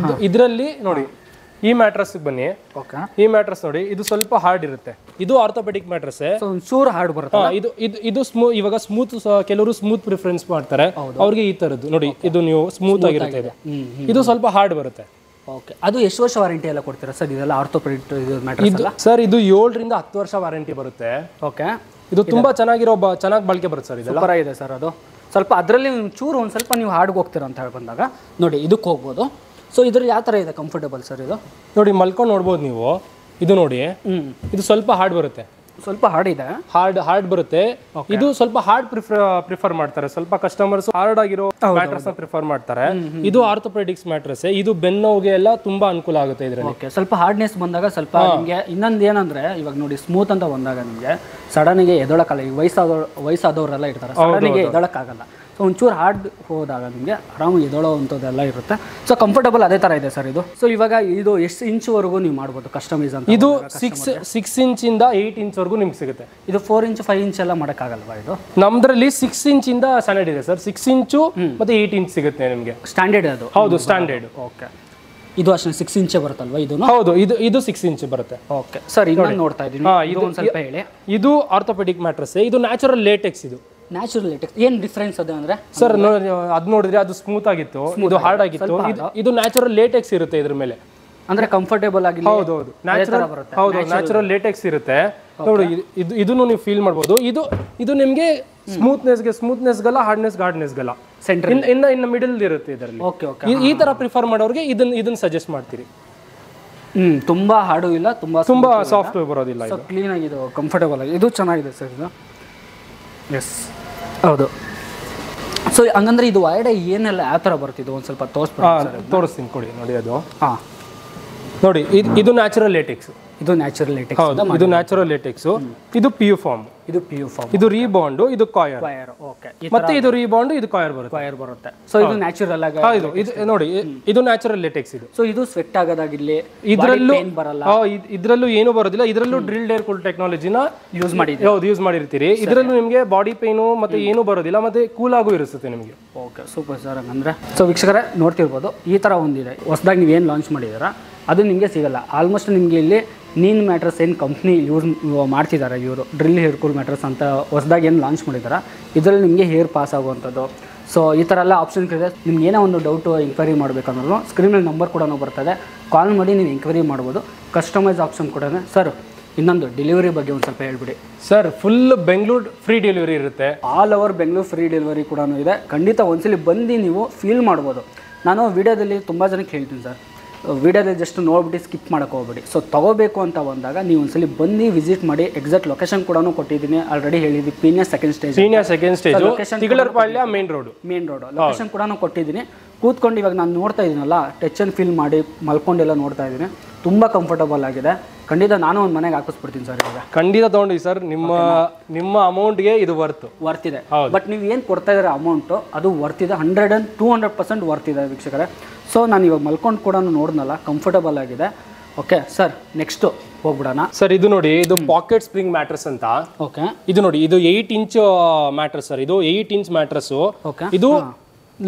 Speaker 2: ಇದರಲ್ಲಿ ನೋಡಿ, ಈ ಮ್ಯಾಟ್ರಸ್ ಬನ್ನಿ. ಓಕೆ, ಈ ಮ್ಯಾಟ್ರಸ್ ನೋಡಿ, ಇದು ಸ್ವಲ್ಪ ಹಾರ್ಡ್ ಇರುತ್ತೆ. ಇದು ಆರ್ಥೋಪೆಡಿಕ್ ಮ್ಯಾಟ್ರಸ್.
Speaker 1: ಚೂರು ಹಾರ್ಡ್ ಬರುತ್ತೆ.
Speaker 2: ಇದು ಇವಾಗ ಸ್ಮೂತ್, ಕೆಲವರು ಸ್ಮೂತ್ ಪ್ರಿಫರೆನ್ಸ್ ಮಾಡ್ತಾರೆ, ಅವ್ರಿಗೆ ಈ ತರದ್ದು ನೋಡಿ. ಇದು ನೀವು ಸ್ಮೂತ್ ಆಗಿರುತ್ತೆ. ಇದು ಸ್ವಲ್ಪ ಹಾರ್ಡ್ ಬರುತ್ತೆ.
Speaker 1: ಓಕೆ. ಅದು ಎಷ್ಟು ವರ್ಷ ವಾರಂಟಿ ಎಲ್ಲ ಕೊಡ್ತೀರಾ ಸರ್ ಇದೆಲ್ಲ ಆರ್ಥೋಪೆಡಿಕ್ ಮ್ಯಾಟ್ರಸ್?
Speaker 2: ಸರ್, ಇದು 7 ರಿಂದ 10 ವರ್ಷ ವಾರಂಟಿ ಬರುತ್ತೆ.
Speaker 1: ಓಕೆ.
Speaker 2: ಇದು ತುಂಬಾ ಚೆನ್ನಾಗಿ ಬಾಳಿಕೆ ಬರುತ್ತೆ ಸರ್. ಇದೆಲ್ಲ
Speaker 1: ಸೂಪರ್ ಆಗಿದೆ ಸರ್. ಅದು ಸ್ವಲ್ಪ ಅದರಲ್ಲಿ ಚೂರು ಒಂದು ಸ್ವಲ್ಪ ನೀವು ಹಾರ್ಡ್ಗೆ ಹೋಗ್ತೀರಾ ಅಂತ ಹೇಳಿ ಬಂದಾಗ ನೋಡಿ, ಇದಕ್ಕೆ ಹೋಗ್ಬೋದು. ಸೊ ಇದ್ರಲ್ಲಿ ಯಾವ ಥರ ಇದೆ ಕಂಫರ್ಟಬಲ್ ಸರ್ ಇದು?
Speaker 2: ನೋಡಿ, ಮಲ್ಕೊಂಡು ನೋಡ್ಬೋದು ನೀವು. ಇದು ನೋಡಿ, ಇದು ಸ್ವಲ್ಪ ಹಾರ್ಡ್ ಬರುತ್ತೆ.
Speaker 1: ಸ್ವಲ್ಪ ಹಾರ್ಡ್ ಇದೆ,
Speaker 2: ಹಾರ್ಡ್ ಬರುತ್ತೆ. ಇದು ಸ್ವಲ್ಪ ಹಾರ್ಡ್ ಪ್ರಿಫರ್ ಮಾಡ್ತಾರೆ. ಸ್ವಲ್ಪ ಕಸ್ಟಮರ್ಸ್ ಹಾರ್ಡ್ ಆಗಿರೋ ಮ್ಯಾಟ್ರಸ್ ಪ್ರಿಫರ್ ಮಾಡ್ತಾರೆ. ಇದು ಆರ್ಥೋಪೆಡಿಕ್ಸ್ ಮ್ಯಾಟ್ರಸ್. ಇದು ಬೆನ್ನೋವಿಗೆ ಎಲ್ಲ ತುಂಬಾ ಅನುಕೂಲ ಆಗುತ್ತೆ ಇದರಲ್ಲಿ.
Speaker 1: ಸ್ವಲ್ಪ ಹಾರ್ಡ್ನೆಸ್ ಬಂದಾಗ ಸ್ವಲ್ಪ ನಿಮಗೆ ಇನ್ನೊಂದು ಏನಂದ್ರೆ, ಇವಾಗ ನೋಡಿ ಸ್ಮೂತ್ ಅಂತ ಬಂದಾಗ ನಿಮಗೆ ಸಡನ್ಗೆ ಎದೊಳಕ್ಕಲ್ಲ. ಈಗ ವಯಸ್ಸಾದವರೆಲ್ಲ ಇರ್ತಾರೆ, ಸಡನ್ಗೆ ಎದೊಳಕ್ಕಾಗಲ್ಲ. ಸೊ ಒಂಚೂರು ಹಾರ್ಡ್ ಹೋದಾಗ ನಿಮಗೆ ಆರಾಮಾಗಿ ಎದೊಳೋವಂಥದ್ದೆಲ್ಲ ಇರುತ್ತೆ. ಸೊ ಕಂಫರ್ಟಬಲ್ ಅದೇ ಥರ ಇದೆ ಸರ್ ಇದು. ಸೊ ಇವಾಗ ಇದು ಎಷ್ಟು ಇಂಚ್ವರೆಗೂ ನೀವು ಮಾಡ್ಬೋದು ಕಸ್ಟಮೈಸ್ ಅಂತ?
Speaker 2: ಇದು 6 inch ಇಂದ 8 inch ವರೆಗೂ ನಿಮ್ಗೆ ಸಿಗುತ್ತೆ.
Speaker 1: ಇದು 4 inch 5 inch ಎಲ್ಲ ಮಾಡೋಕ್ಕಾಗಲ್ವಾ ಇದು?
Speaker 2: ನಮ್ದ್ರಲ್ಲಿ 6 inch ಇಂದ ಸ್ಟ್ಯಾಂಡರ್ಡ್ ಇದೆ ಸರ್. 6 inch ಮತ್ತೆ 8 inch ಸಿಗುತ್ತೆ ನಿಮಗೆ.
Speaker 1: ಸ್ಟ್ಯಾಂಡರ್ಡ್ ಅದು? ಹೌದು, ಸ್ಟ್ಯಾಂಡರ್ಡ್. ಓಕೆ. ಇದು ಅಷ್ಟೇ 6 inch ಬರುತ್ತಲ್ವಾ ಇದು?
Speaker 2: ಹೌದು, ಇದು 6 inch ಬರುತ್ತೆ.
Speaker 1: ಓಕೆ ಸರ್, ಈಗ ನೋಡ್ತಾ ಇದ್ದೀನಿ. ಇದು ಒಂದು ಸ್ವಲ್ಪ ಹೇಳಿ.
Speaker 2: ಇದು ಆರ್ಥೋಪೆಡಿಕ್ ಮ್ಯಾಟ್ರಸ್. ಇದು ನ್ಯಾಚುರಲ್ ಲೇಟೆಕ್ಸ್.
Speaker 1: ನ್ಯಾಚುರಲ್ ಲೇಟೆಕ್ಸ್ ಏನು ಡಿಫ್ರೆನ್ಸ್ ಅದು ಅಂದ್ರೆ?
Speaker 2: ಸರ್, ಅದು ನೋಡಿದ್ರೆ ಅದು ಸ್ಮೂತ್ ಆಗಿತ್ತು, ಇದು ಹಾರ್ಡ್ ಆಗಿತ್ತು. ಇದು ನ್ಯಾಚುರಲ್ ಲೇಟೆಕ್ಸ್ ಇರುತ್ತೆ ಇದ್ರ ಮೇಲೆ.
Speaker 1: ಅಂದ್ರೆ ಕಂಫರ್ಟೇಬಲ್ ಆಗಿ.
Speaker 2: ಹೌದು, ನ್ಯಾಚುರಲ್ ಲೇಟೆಕ್ಸ್ ಇರುತ್ತೆ. ನೋಡಿ ಇದನ್ನು ನೀವು ಫೀಲ್ ಮಾಡ್ಬೋದು. ಇದು ನಿಮಗೆ ಸ್ಮೂತ್ನೆಸ್ಗಲ್ಲ, ಹಾರ್ಡ್ನೆಸ್ಗಲ್ಲ,
Speaker 1: ಸೆಂಟರ್
Speaker 2: ಇನ್ನು ಮಿಡಲ್ ಇರುತ್ತೆ ಇದರಲ್ಲಿ.
Speaker 1: Okay okay.
Speaker 2: ಈ ತರ ಪ್ರಿಫರ್ ಮಾಡೋರಿಗೆ ಇದನ್ನ ಸಜೆಸ್ಟ್ ಮಾಡ್ತೀರಿ.
Speaker 1: ತುಂಬಾ ಹಾರ್ಡು ಇಲ್ಲ,
Speaker 2: ತುಂಬಾ ಸಾಫ್ಟ್ ಬರೋದಿಲ್ಲ.
Speaker 1: ಸೊ ಕ್ಲೀನ್ ಆಗಿದೆ, ಕಂಫರ್ಟಬಲ್ ಆಗಿದೆ, ಇದು ಚೆನ್ನಾಗಿದೆ ಸರ್ ಇದು. ಎಸ್ ಹೌದು. ಸೊ ಹಂಗಂದ್ರೆ ಇದು ಒಳಗಡೆ ಏನೆಲ್ಲ ಯಾವ ಥರ ಬರ್ತಿದ್ದು ಒಂದು ಸ್ವಲ್ಪ
Speaker 2: ತೋರಿಸ್ತೀನಿ ಕೊಡಿ ನೋಡಿ. ಅದು
Speaker 1: ಹಾಂ
Speaker 2: ನೋಡಿ, ಇದು ನ್ಯಾಚುರಲ್ ಲೇಟೆಕ್ಸ್.
Speaker 1: ಇದು ನ್ಯಾಚುರಲ್ ಲೇಟೆಕ್ಸ್.
Speaker 2: ಹೌದು, ಇದು ನ್ಯಾಚುರಲ್ ಲೇಟೆಕ್ಸ್. ಇದು PU ಫಾರ್ಮ್.
Speaker 1: ಇದು PU ಫಾರ್ಮ್.
Speaker 2: ಇದು ರೀಬಾಂಡ್, ಇದು ಕಾಯರ್.
Speaker 1: ಓಕೆ.
Speaker 2: ಮತ್ತೆ ಇದು ರೀಬಾಂಡ್, ಇದು ಕಾಯರ್
Speaker 1: ಬರುತ್ತೆ. ಸೊ ಇದು ನ್ಯಾಚುರಲ್ ಆಗಿ.
Speaker 2: ಹೌದು, ಇದು ನೋಡಿ, ಇದು ನ್ಯಾಚುರಲ್ ಲೇಟೆಕ್ಸ್. ಇದು
Speaker 1: ಸೊ ಇದು ಸ್ವೆಟ್ ಆಗೋದಾಗಿರ್ಲಿ,
Speaker 2: ಇದರಲ್ಲೂ
Speaker 1: ಬರಲ್ಲ.
Speaker 2: ಇದರಲ್ಲೂ ಏನು ಬರೋದಿಲ್ಲ. ಇದರಲ್ಲೂ ಡ್ರಿಲ್ಡ್ ಏರ್ ಕೂಲ್ ಟೆಕ್ನಾಲಜಿನ
Speaker 1: ಯೂಸ್ ಮಾಡಿದ್ದೀವಿ.
Speaker 2: ಹೌದು, ಯೂಸ್ ಮಾಡಿರ್ತೀರಿ. ಇದರಲ್ಲೂ ನಿಮಗೆ ಬಾಡಿ ಪೇನು ಮತ್ತೆ ಏನು ಬರೋದಿಲ್ಲ, ಮತ್ತೆ ಕೂಲ್ ಆಗು ಇರಿಸುತ್ತೆ ನಿಮಗೆ.
Speaker 1: Okay, super sir. ಹಂಗಂದ್ರೆ ಸೊ ವೀಕ್ಷಕರೇ ನೋಡ್ತಿರ್ಬೋದು, ಈ ಥರ ಒಂದಿದೆ ಹೊಸದಾಗಿ ನೀವು ಏನು ಲಾಂಚ್ ಮಾಡಿದ್ದೀರಾ ಅದು ನಿಮಗೆ ಸಿಗಲ್ಲ. ಆಲ್ಮೋಸ್ಟ್ ನಿಮಗೆ ಇಲ್ಲಿ ನೀನ್ ಮ್ಯಾಟ್ರಸ್ ಏನು ಕಂಪ್ನಿ ಯೂಸ್ ಮಾಡ್ತಿದ್ದಾರೆ, ಇವರು ಡ್ರಿಲ್ ಹೇರ್ ಕೂಲ್ ಮ್ಯಾಟ್ರಸ್ ಅಂತ ಹೊಸದಾಗಿ ಏನು ಲಾಂಚ್ ಮಾಡಿದ್ದಾರೆ, ಇದರಲ್ಲಿ ನಿಮಗೆ ಹೇರ್ ಪಾಸ್ ಆಗುವಂಥದ್ದು. ಸೊ ಈ ಥರ ಎಲ್ಲ ಆಪ್ಷನ್ಸ್ ಇದೆ. ನಿಮ್ಗೆ ಏನೋ ಒಂದು ಡೌಟು ಎಂಕ್ವೈರಿ ಮಾಡಬೇಕಂದ್ರೂ ಸ್ಕ್ರೀನಲ್ಲಿ ನಂಬರ್ ಕೂಡ ಬರ್ತದೆ, ಕಾಲ್ ಮಾಡಿ ನೀವು ಎಂಕ್ವೈರಿ ಮಾಡ್ಬೋದು. ಕಸ್ಟಮೈಸ್ ಆಪ್ಷನ್ ಕೂಡ. ಸರ್ ಇನ್ನೊಂದು ಡೆಲಿವರಿ ಬಗ್ಗೆ ಒಂದು ಸ್ವಲ್ಪ ಹೇಳ್ಬಿಡಿ
Speaker 2: sir. Full Bengaluru free delivery ಇರುತ್ತೆ.
Speaker 1: All over Bengaluru free delivery ಕೂಡ ಇದೆ. ಖಂಡಿತ ಒಂದ್ಸಲಿ ಬಂದು ನೀವು ಫೀಲ್ ಮಾಡ್ಬೋದು. ನಾನು ವಿಡಿಯೋದಲ್ಲಿ ತುಂಬ ಜನಕ್ಕೆ ಹೇಳ್ತೀನಿ ಸರ್, ವಿಡಿಯೋದಲ್ಲಿ ಜಸ್ಟ್ ನೋಡ್ಬಿಟ್ಟು ಸ್ಕಿಪ್ ಮಾಡೋಕೆ ಹೋಗ್ಬೇಡಿ. ಸೊ ತೊಗೋಬೇಕು ಅಂತ ಬಂದಾಗ ನೀವು ಒಂದ್ಸಲಿ ಬಂದು ವಿಸಿಟ್ ಮಾಡಿ. ಎಕ್ಸಾಕ್ಟ್ ಲೊಕೇಶನ್ ಕೂಡ ಕೊಟ್ಟಿದ್ದೀನಿ, ಆಲ್ರೆಡಿ ಹೇಳಿದ್ವಿ. Peenya second stage
Speaker 2: Thigalarapalya main road
Speaker 1: location ಕೂಡ ಕೊಟ್ಟಿದ್ದೀನಿ. ಕೂತ್ಕೊಂಡು ಇವಾಗ ನಾನು ನೋಡ್ತಾ ಇದ್ದೀನಲ್ಲ, ಟಚ್ ಆ್ಯಂಡ್ ಫೀಲ್ ಮಾಡಿ ಮಲ್ಕೊಂಡೆಲ್ಲ ನೋಡ್ತಾ ಇದ್ದೀನಿ. ತುಂಬ ಕಂಫರ್ಟಬಲ್ ಆಗಿದೆ. ಖಂಡಿತ ನಾನು ಒಂದು ಮನೆಗೆ ಹಾಕಿಸ್ಬಿಡ್ತೀನಿ ಸರ್. ಇವಾಗ ಖಂಡಿತ
Speaker 2: ತೊಗೊಂಡು ಸರ್, ನಿಮ್ಮ ಅಮೌಂಟ್ಗೆ ಇದು
Speaker 1: ವರ್ತ್ ಇದೆ. ಬಟ್ ನೀವು ಏನು ಕೊಡ್ತಾ ಇದ್ದೀರ ಅಮೌಂಟು ಅದು ವರ್ತ್ ಇದೆ. 100% ವರ್ತ್ ಇದೆ ವೀಕ್ಷಕರೇ. ಸೊ ನಾನು ಇವಾಗ ಮಲ್ಕೊಂಡು ಕೂಡ ನೋಡಿದ್ನಲ್ಲ, ಕಂಫರ್ಟಬಲ್ ಆಗಿದೆ. ಓಕೆ ಸರ್, ನೆಕ್ಸ್ಟು ಹೋಗ್ಬಿಡೋಣ
Speaker 2: ಸರ್. ಇದು ನೋಡಿ, ಇದು ಪಾಕೆಟ್ ಸ್ಪ್ರಿಂಗ್ ಮ್ಯಾಟ್ರಸ್ ಅಂತ.
Speaker 1: ಓಕೆ.
Speaker 2: ಇದು ನೋಡಿ, ಇದು 8 ಇಂಚ್ ಮ್ಯಾಟ್ರಸ್ ಸರ್. ಇದು 8 ಇಂಚ್ ಮ್ಯಾಟ್ರಸ್.
Speaker 1: ಓಕೆ.
Speaker 2: ಇದು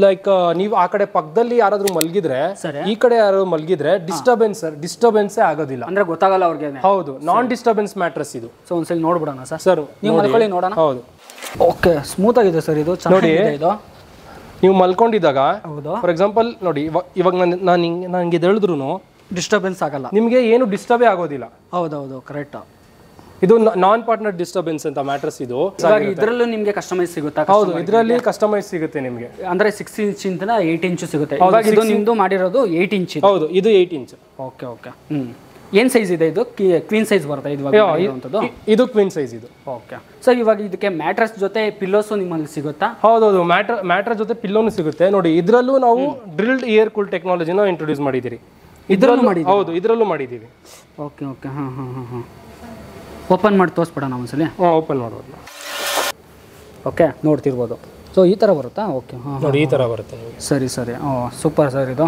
Speaker 2: ಲೈಕ್ ನೀವು ಆ ಕಡೆ ಪಕ್ಕದಲ್ಲಿ ಯಾರಾದ್ರೂ ಮಲಗಿದ್ರೆ, ಈ ಕಡೆ ಯಾರು ಮಲಗಿದ್ರೆ ಡಿಸ್ಟರ್ಬೆನ್ಸ್ ಆಗೋದಿಲ್ಲ,
Speaker 1: ಅಂದ್ರೆ ಗೊತ್ತಾಗಲ್ಲ ಅವ್ರಿಗೆ.
Speaker 2: ಹೌದು, ನಾನ್ ಡಿಸ್ಟರ್ಬೆನ್ಸ್ ಮ್ಯಾಟ್ರಸ್ ಇದು.
Speaker 1: ಸೊ ಒಂದ್ಸಲಿ ನೋಡ್ಬಿಡೋಣ ಸರ್.
Speaker 2: ಸರ್
Speaker 1: ನೀವು ಮಲ್ಕೊಳ್ಳಿ ನೋಡೋಣ.
Speaker 2: ಹೌದು.
Speaker 1: ಓಕೆ, ಸ್ಮೂತ್ ಆಗಿದೆ ಸರ್ ಇದು.
Speaker 2: ನೋಡಿ,
Speaker 1: ಇದು
Speaker 2: ನೀವು ಮಲ್ಕೊಂಡಿದ್ದಾಗ
Speaker 1: ಹೌದು,
Speaker 2: ಫಾರ್ ಎಕ್ಸಾಂಪಲ್ ನೋಡಿ, ಇವಾಗ ನಂಗೆ ಇದು ಹೇಳಿದ್ರು
Speaker 1: ಡಿಸ್ಟರ್ಬೆನ್ಸ್ ಆಗಲ್ಲ,
Speaker 2: ನಿಮಗೆ ಏನು ಡಿಸ್ಟರ್ಬೇ ಆಗೋದಿಲ್ಲ.
Speaker 1: ಹೌದೌದು, ಕರೆಕ್ಟ್.
Speaker 2: ಇದು ನಾನ್ ಪಾರ್ಟ್ನರ್ ಡಿಸ್ಟರ್ಬೆನ್ಸ್ ಅಂತ ಮ್ಯಾಟ್ರಸ್ ಇದು.
Speaker 1: ಇದರಲ್ಲೂ ನಿಮಗೆ ಕಸ್ಟಮೈಸ್ ಸಿಗುತ್ತಾ?
Speaker 2: ಹೌದು, ಇದರಲ್ಲಿ ಕಸ್ಟಮೈಸ್ ಸಿಗುತ್ತೆ ನಿಮಗೆ.
Speaker 1: ಅಂದ್ರೆ 6 ಇಂಚ್ ಇಂದ 8 ಇಂಚ್ ಸಿಗುತ್ತೆ. ಇದು ನಿಮ್ದು ಮಾಡಿರೋದು 8 ಇಂಚ್.
Speaker 2: ಹೌದು, ಇದು 8 ಇಂಚ್.
Speaker 1: Okay okay. ಏನ್ ಸೈಜ್ ಇದೆ ಇದು? ಕ್ವೀನ್ ಸೈಜ್ ಬರುತ್ತೆ
Speaker 2: ಇದು ಕ್ವೀನ್ ಸೈಜ್ ಇದು.
Speaker 1: ಓಕೆ. ಸೊ ಇವಾಗ ಇದಕ್ಕೆ ಮ್ಯಾಟ್ರಸ್ ಜೊತೆ ಪಿಲ್ಲೋಸ್ ನಿಮ್ಮಲ್ಲಿ ಸಿಗುತ್ತಾ?
Speaker 2: ಹೌದೌದು, ಮ್ಯಾಟ್ರಸ್ ಜೊತೆ ಪಿಲ್ಲೋನು ಸಿಗುತ್ತೆ. ನೋಡಿ, ಇದರಲ್ಲೂ ನಾವು ಡ್ರಿಲ್ಡ್ ಏರ್ ಕೂಲ್ ಟೆಕ್ನಾಲಜಿನ ಇಂಟ್ರೊಡ್ಯೂಸ್ ಮಾಡಿದ್ದೀರಿ. ಇದರಲ್ಲೂ ಮಾಡಿದ್ದೀವಿ. ಹೌದು, ಇದರಲ್ಲೂ ಮಾಡಿದ್ದೀವಿ.
Speaker 1: Okay okay. ಹಾಂ. ಓಪನ್ ಮಾಡಿ ತೋರಿಸ್ಬಿಡೋಣ ಒಂದ್ಸಲಿ.
Speaker 2: ಓಪನ್ ಮಾಡ್ಬೋದು.
Speaker 1: ಓಕೆ, ನೋಡ್ತಿರ್ಬೋದು. ಸೊ ಈ ಥರ ಬರುತ್ತಾ? ಓಕೆ.
Speaker 2: ನೋಡಿ, ಈ ಥರ ಬರುತ್ತೆ.
Speaker 1: ಸರಿ. ಸೂಪರ್ ಸರ್, ಇದು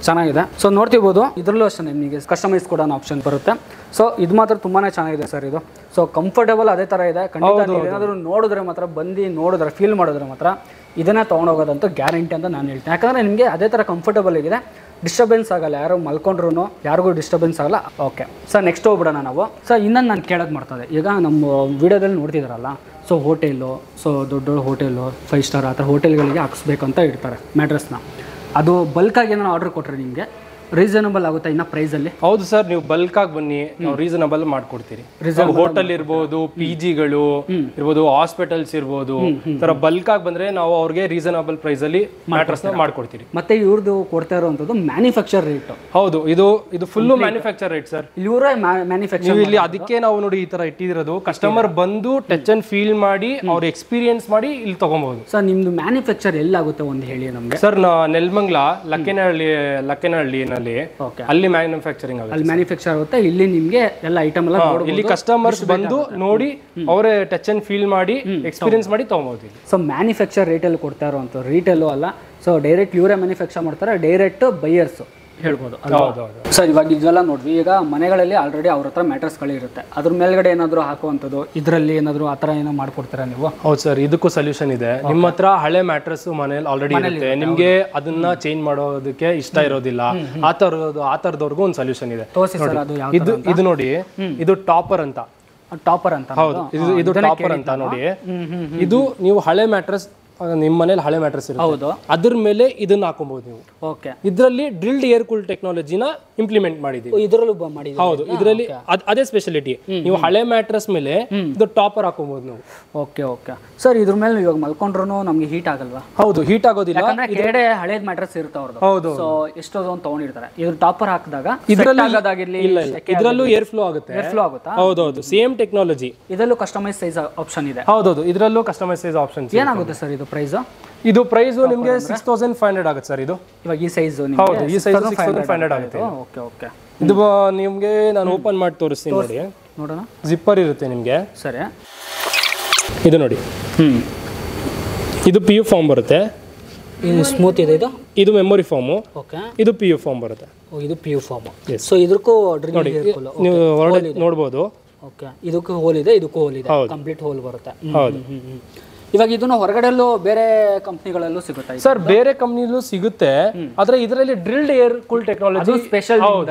Speaker 1: ಚೆನ್ನಾಗಿದೆ. ಸೊ ನೋಡ್ತಿರ್ಬೋದು, ಇದರಲ್ಲೂ ಅಷ್ಟೇ ನಿಮಗೆ ಕಸ್ಟಮೈಸ್ ಕೂಡ ಆಪ್ಷನ್ ಬರುತ್ತೆ. ಸೊ ಇದು ಮಾತ್ರ ತುಂಬಾ ಚೆನ್ನಾಗಿದೆ ಸರ್ ಇದು. ಸೊ ಕಂಫರ್ಟಬಲ್ ಅದೇ ಥರ ಇದೆ. ಖಂಡಿತ ಏನಾದರೂ ನೋಡಿದ್ರೆ ಮಾತ್ರ, ಬಂದು ನೋಡಿದ್ರೆ, ಫೀಲ್ ಮಾಡಿದ್ರೆ ಮಾತ್ರ ಇದನ್ನೇ ತೊಗೊಂಡೋಗೋದಂತೂ ಗ್ಯಾರಂಟಿ ಅಂತ ನಾನು ಹೇಳ್ತೀನಿ. ಯಾಕಂದರೆ ನಿಮಗೆ ಅದೇ ಥರ ಕಂಫರ್ಟಬಲ್ ಆಗಿದೆ, ಡಿಸ್ಟರ್ಬೆನ್ಸ್ ಆಗಲ್ಲ. ಯಾರು ಮಲ್ಕೊಂಡ್ರು ಯಾರಿಗೂ ಡಿಸ್ಟರ್ಬೆನ್ಸ್ ಆಗಲ್ಲ. ಓಕೆ ಸರ್, ನೆಕ್ಸ್ಟ್ ಹೋಗ್ಬಿಡೋಣ ನಾವು. ಸರ್ ಇನ್ನೊಂದು ನಾನು ಕೇಳೋದು ಮಾಡ್ತದೆ, ಈಗ ನಮ್ಮ ವಿಡಿಯೋದಲ್ಲಿ ನೋಡ್ತಿದ್ದಾರಲ್ಲ, ಸೊ ಹೋಟೆಲು, ಸೊ ದೊಡ್ಡ ಹೋಟೆಲು 5 ಸ್ಟಾರ್ ಆ ಥರ ಹೋಟೆಲ್ಗಳಿಗೆ ಹಾಕಿಸ್ಬೇಕಂತ ಇರ್ತಾರೆ ಮ್ಯಾಟ್ರಸ್ನ. ಅದು ಬಲ್ಕಾಗಿ ಏನೋ ಆರ್ಡರ್ ಕೊಟ್ಟರೆ ನಿಮಗೆ ರೀಸನಬಲ್ ಆಗುತ್ತೆ ಇನ್ನು ಪ್ರೈಸಲ್ಲಿ?
Speaker 2: ಹೌದು ಸರ್, ನೀವು ಬಲ್ಕ್ ಆಗಿ ಬನ್ನಿ, ನಾವು ರೀಸನಬಲ್ ಮಾಡ್ಕೊಡ್ತೀರಿ. ಹೋಟೆಲ್ ಇರ್ಬೋದು, PGಗಳು ಇರ್ಬೋದು, ಹಾಸ್ಪಿಟಲ್ಸ್ ಇರ್ಬೋದು, ತರ ಬಲ್ಕ್ ಆಗಿ ಬಂದ್ರೆ ನಾವು ಅವ್ರಿಗೆ ರೀಸನಬಲ್ ಪ್ರೈಸ್ ಅಲ್ಲಿ ಮ್ಯಾಟ್ರಸ್ ಮಾಡ್ಕೊಡ್ತೀರಿ.
Speaker 1: ಮತ್ತೆ ಇವ್ರದ್ದು ಕೊಡ್ತಾ ಇರುವಂತದ್ದು ಮ್ಯಾನುಫ್ಯಾಕ್ಚರ್ ರೇಟ್.
Speaker 2: ಹೌದು, ಇದು ಫುಲ್ ಮ್ಯಾನುಫ್ಯಾಕ್ಚರ್ ರೇಟ್ ಸರ್.
Speaker 1: ಇವರೇ ಮ್ಯಾನುಫ್ಯಾಕ್ಚರ್
Speaker 2: ಇಲ್ಲಿ ಅದಕ್ಕೆ ನಾವು ನೋಡಿ ಈ ತರ ಇಟ್ಟಿರೋದು. ಕಸ್ಟಮರ್ ಬಂದು ಟಚ್ ಅಂಡ್ ಫೀಲ್ ಮಾಡಿ ಅವ್ರು ಎಕ್ಸ್ಪೀರಿಯನ್ಸ್ ಮಾಡಿ ಇಲ್ಲಿ ತಗೊಬಹುದು.
Speaker 1: ಸರ್ ನಿಮ್ದು ಮ್ಯಾನುಫ್ಯಾಕ್ಚರ್ ಎಲ್ಲಾಗುತ್ತೆ ಒಂದು ಹೇಳಿ ನಮ್ಗೆ.
Speaker 2: ಸರ್ ನೆಲಮಂಗಲ ಲಕ್ಕೇನಹಳ್ಳಿ ಅಲ್ಲಿ ಮ್ಯಾನುಫ್ಯಾಕ್ಚರಿಂಗ್ ಆಗುತ್ತೆ.
Speaker 1: ಅಲ್ಲಿ ಮ್ಯಾನುಫ್ಯಾಕ್ಚರ್ ಆಗುತ್ತೆ. ಇಲ್ಲಿ ನಿಮ್ಗೆ ಎಲ್ಲ ಐಟಮ್ ಎಲ್ಲ
Speaker 2: ಇಲ್ಲಿ ಕಸ್ಟಮರ್ಸ್ ಬಂದು ನೋಡಿ ಅವರೇ ಟಚ್ ಅಂಡ್ ಫೀಲ್ ಮಾಡಿ ಎಕ್ಸ್ಪೀರಿಯನ್ಸ್ ಮಾಡಿ ತಗೊಬಹುದು.
Speaker 1: ಸೊ ಮ್ಯಾನುಫ್ಯಾಕ್ಚರ್ ರೇಟಲ್ಲಿ ಕೊಡ್ತಾ ಇರುವಂತ ರಿಟೇಲು ಅಲ್ಲ. ಸೊ ಡೈರೆಕ್ಟ್ ಇವರೇ ಮ್ಯಾನುಫ್ಯಾಕ್ಚರ್ ಮಾಡ್ತಾರೆ, ಡೈರೆಕ್ಟ್ ಬೈಯರ್ಸ್ ಹೇಳ್ಬೋದು. ಸರ್ ಇವಾಗ ಇದೆಲ್ಲ ನೋಡ್ವಿ, ಈಗ ಮನೆಗಳಲ್ಲಿ ಆಲ್ರೆಡಿ ಅವ್ರ ಹತ್ರ ಮ್ಯಾಟ್ರಸ್ಗಳಿರುತ್ತೆ, ಅದ್ರ ಮೇಲ್ಗಡೆ ಏನಾದ್ರು ಹಾಕುವಂಥದ್ದು, ಇದರಲ್ಲಿ ಏನಾದ್ರು ಆ ಥರ ಏನೋ ಮಾಡ್ಕೊಡ್ತೀರಾ ನೀವು?
Speaker 2: ಹೌದು ಸರ್, ಇದಕ್ಕೂ ಸೊಲ್ಯೂಷನ್ ಇದೆ. ನಿಮ್ಮ ಹತ್ರ ಹಳೆ ಮ್ಯಾಟ್ರಸ್ ಮನೇಲಿ ಆಲ್ರೆಡಿ ಇರುತ್ತೆ, ನಿಮ್ಗೆ ಅದನ್ನ ಚೇಂಜ್ ಮಾಡೋದಕ್ಕೆ ಇಷ್ಟ ಇರೋದಿಲ್ಲ, ಆ ಥರದವ್ರಿಗೂ ಒಂದು ಸೊಲ್ಯೂಷನ್ ಇದೆ. ಇದು ನೋಡಿ, ಇದು ಟಾಪರ್ ಅಂತ.
Speaker 1: ಟಾಪರ್ ಅಂತ?
Speaker 2: ಹೌದು, ಇದು ಟಾಪರ್ ಅಂತ ನೋಡಿ. ಇದು ನೀವು ಹಳೆ ಮ್ಯಾಟ್ರಸ್ ನಿಮ್ಮ ಮನೇಲಿ ಹಳೆ ಮ್ಯಾಟ್ರೆಸ್ ಇರುತ್ತೆ,
Speaker 1: ಹೌದು.
Speaker 2: ಅದ್ರ ಮೇಲೆ ಇದನ್ನ ಹಾಕೊಬಹುದು ನೀವು.
Speaker 1: ಓಕೆ,
Speaker 2: ಇದರಲ್ಲಿ ಡ್ರಿಲ್ಡ್ ಏರ್ ಕೂಲ್ ಟೆಕ್ನಾಲಜಿನ ಇಂಪ್ಲಿಮೆಂಟ್ ಮಾಡಿದೀವಿ.
Speaker 1: ಇದರಲ್ಲೂ ಮಾಡಿದ್ದೀವಿ.
Speaker 2: ಹೌದು, ಇದರಲ್ಲಿ ಅದೇ ಸ್ಪೆಷಾಲಿಟಿ. ನೀವು ಹಳೆ ಮ್ಯಾಟ್ರೆಸ್ ಮೇಲೆ ಇದು ಟಾಪರ್ ಹಾಕೊಬಹುದು ನೀವು.
Speaker 1: ಓಕೆ ಓಕೆ ಸರ್, ಇದ್ರ ಮೇಲೆ ಇವಾಗ ಮಲ್ಕೊಂಡ್ರು ನಮ್ಗೆ ಹೀಟ್ ಆಗಲ್ವಾ?
Speaker 2: ಹೌದು, ಹೀಟ್ ಆಗೋದಿಲ್ಲ.
Speaker 1: ಯಾಕಂದ್ರೆ ಕೆಳಗಡೆ ಹಳೇದ್ ಮ್ಯಾಟ್ರೆಸ್ ಇರುತ್ತೆ ಅವ್ರದ್ದು.
Speaker 2: ಹೌದು.
Speaker 1: ಸೊ ಎಷ್ಟೋ ಒಂದು ತಗೊಂಡಿರ್ತಾರೆ, ಇದ್ರ ಟಾಪರ್ ಹಾಕಿದಾಗ
Speaker 2: ಇದರಲ್ಲಿ
Speaker 1: ಆಗೋದಾಗಿರ್ಲಿ,
Speaker 2: ಇಲ್ಲ ಇದರಲ್ಲೂ ಏರ್ ಫ್ಲೋ ಆಗುತ್ತೆ.
Speaker 1: ಏರ್ ಫ್ಲೋ ಆಗುತ್ತಾ?
Speaker 2: ಹೌದೌದು, ಸೇಮ್ ಟೆಕ್ನಾಲಜಿ.
Speaker 1: ಇದರಲ್ಲೂ ಕಸ್ಟಮೈಸ್ ಸೈಜ್ ಆಪ್ಷನ್ ಇದೆ.
Speaker 2: ಹೌದೌದು, ಇದರಲ್ಲೂ ಕಸ್ಟಮೈಸ್ ಸೈಜ್ ಆಪ್ಷನ್.
Speaker 1: ಏನಾಗುತ್ತೆ ಸರ್ ಇದು ಪ್ರೈಸ್?
Speaker 2: ಇದು ಪ್ರೈಸ್ ನಿಮಗೆ 6500 ಆಗುತ್ತೆ ಸರ್. ಇದು
Speaker 1: ಇವಾಗ ಈ ಸೈಜ್
Speaker 2: ಹೌದು, ಈ ಸೈಜ್ 6500 ಆಗುತ್ತೆ.
Speaker 1: ಓಕೆ ಓಕೆ,
Speaker 2: ಇದು ನಿಮಗೆ ನಾನು ಓಪನ್ ಮಾಡಿ ತೋರಿಸ್ತೀನಿ ನೋಡಿ.
Speaker 1: ನೋಡೋಣ.
Speaker 2: ಜಿಪ್ಪರ್ ಇರುತ್ತೆ ನಿಮಗೆ.
Speaker 1: ಸರಿ,
Speaker 2: ಇದು ನೋಡಿ. ಇದು ಪಿ ಯು ಫಾರ್ಮ್ ಬರುತ್ತೆ.
Speaker 1: ಇದು ಸ್ಮೂತ್ ಇದೆ.
Speaker 2: ಇದು ಮೆಮೊರಿ ಫಾರ್ಮ್.
Speaker 1: ಓಕೆ,
Speaker 2: ಇದು ಪಿ ಯು ಫಾರ್ಮ್ ಬರುತ್ತೆ.
Speaker 1: ಇದು ಪಿ ಯು ಫಾರ್ಮ್. ಸೊ ಇದಕ್ಕೂ
Speaker 2: ನೋಡಿ, ನೀವು ಹೊರಗಡೆ ನೋಡಬಹುದು.
Speaker 1: ಓಕೆ, ಇದಕ್ಕೂ ಹೋಲ್ ಇದೆ, ಇದಕ್ಕೂ ಹೋಲ್ ಇದೆ, ಕಂಪ್ಲೀಟ್ ಹೋಲ್ ಬರುತ್ತೆ.
Speaker 2: ಹೌದು.
Speaker 1: ಇವಾಗ ಇದನ್ನ ಹೊರಗಡೆಲ್ಲೂ ಬೇರೆ ಕಂಪ್ನಿಗಳಲ್ಲೂ ಸಿಗುತ್ತೆ
Speaker 2: ಸರ್, ಬೇರೆ ಕಂಪ್ನಿಲೂ ಸಿಗುತ್ತೆ. ಆದ್ರೆ ಇದರಲ್ಲಿ drilled air cool technology
Speaker 1: special.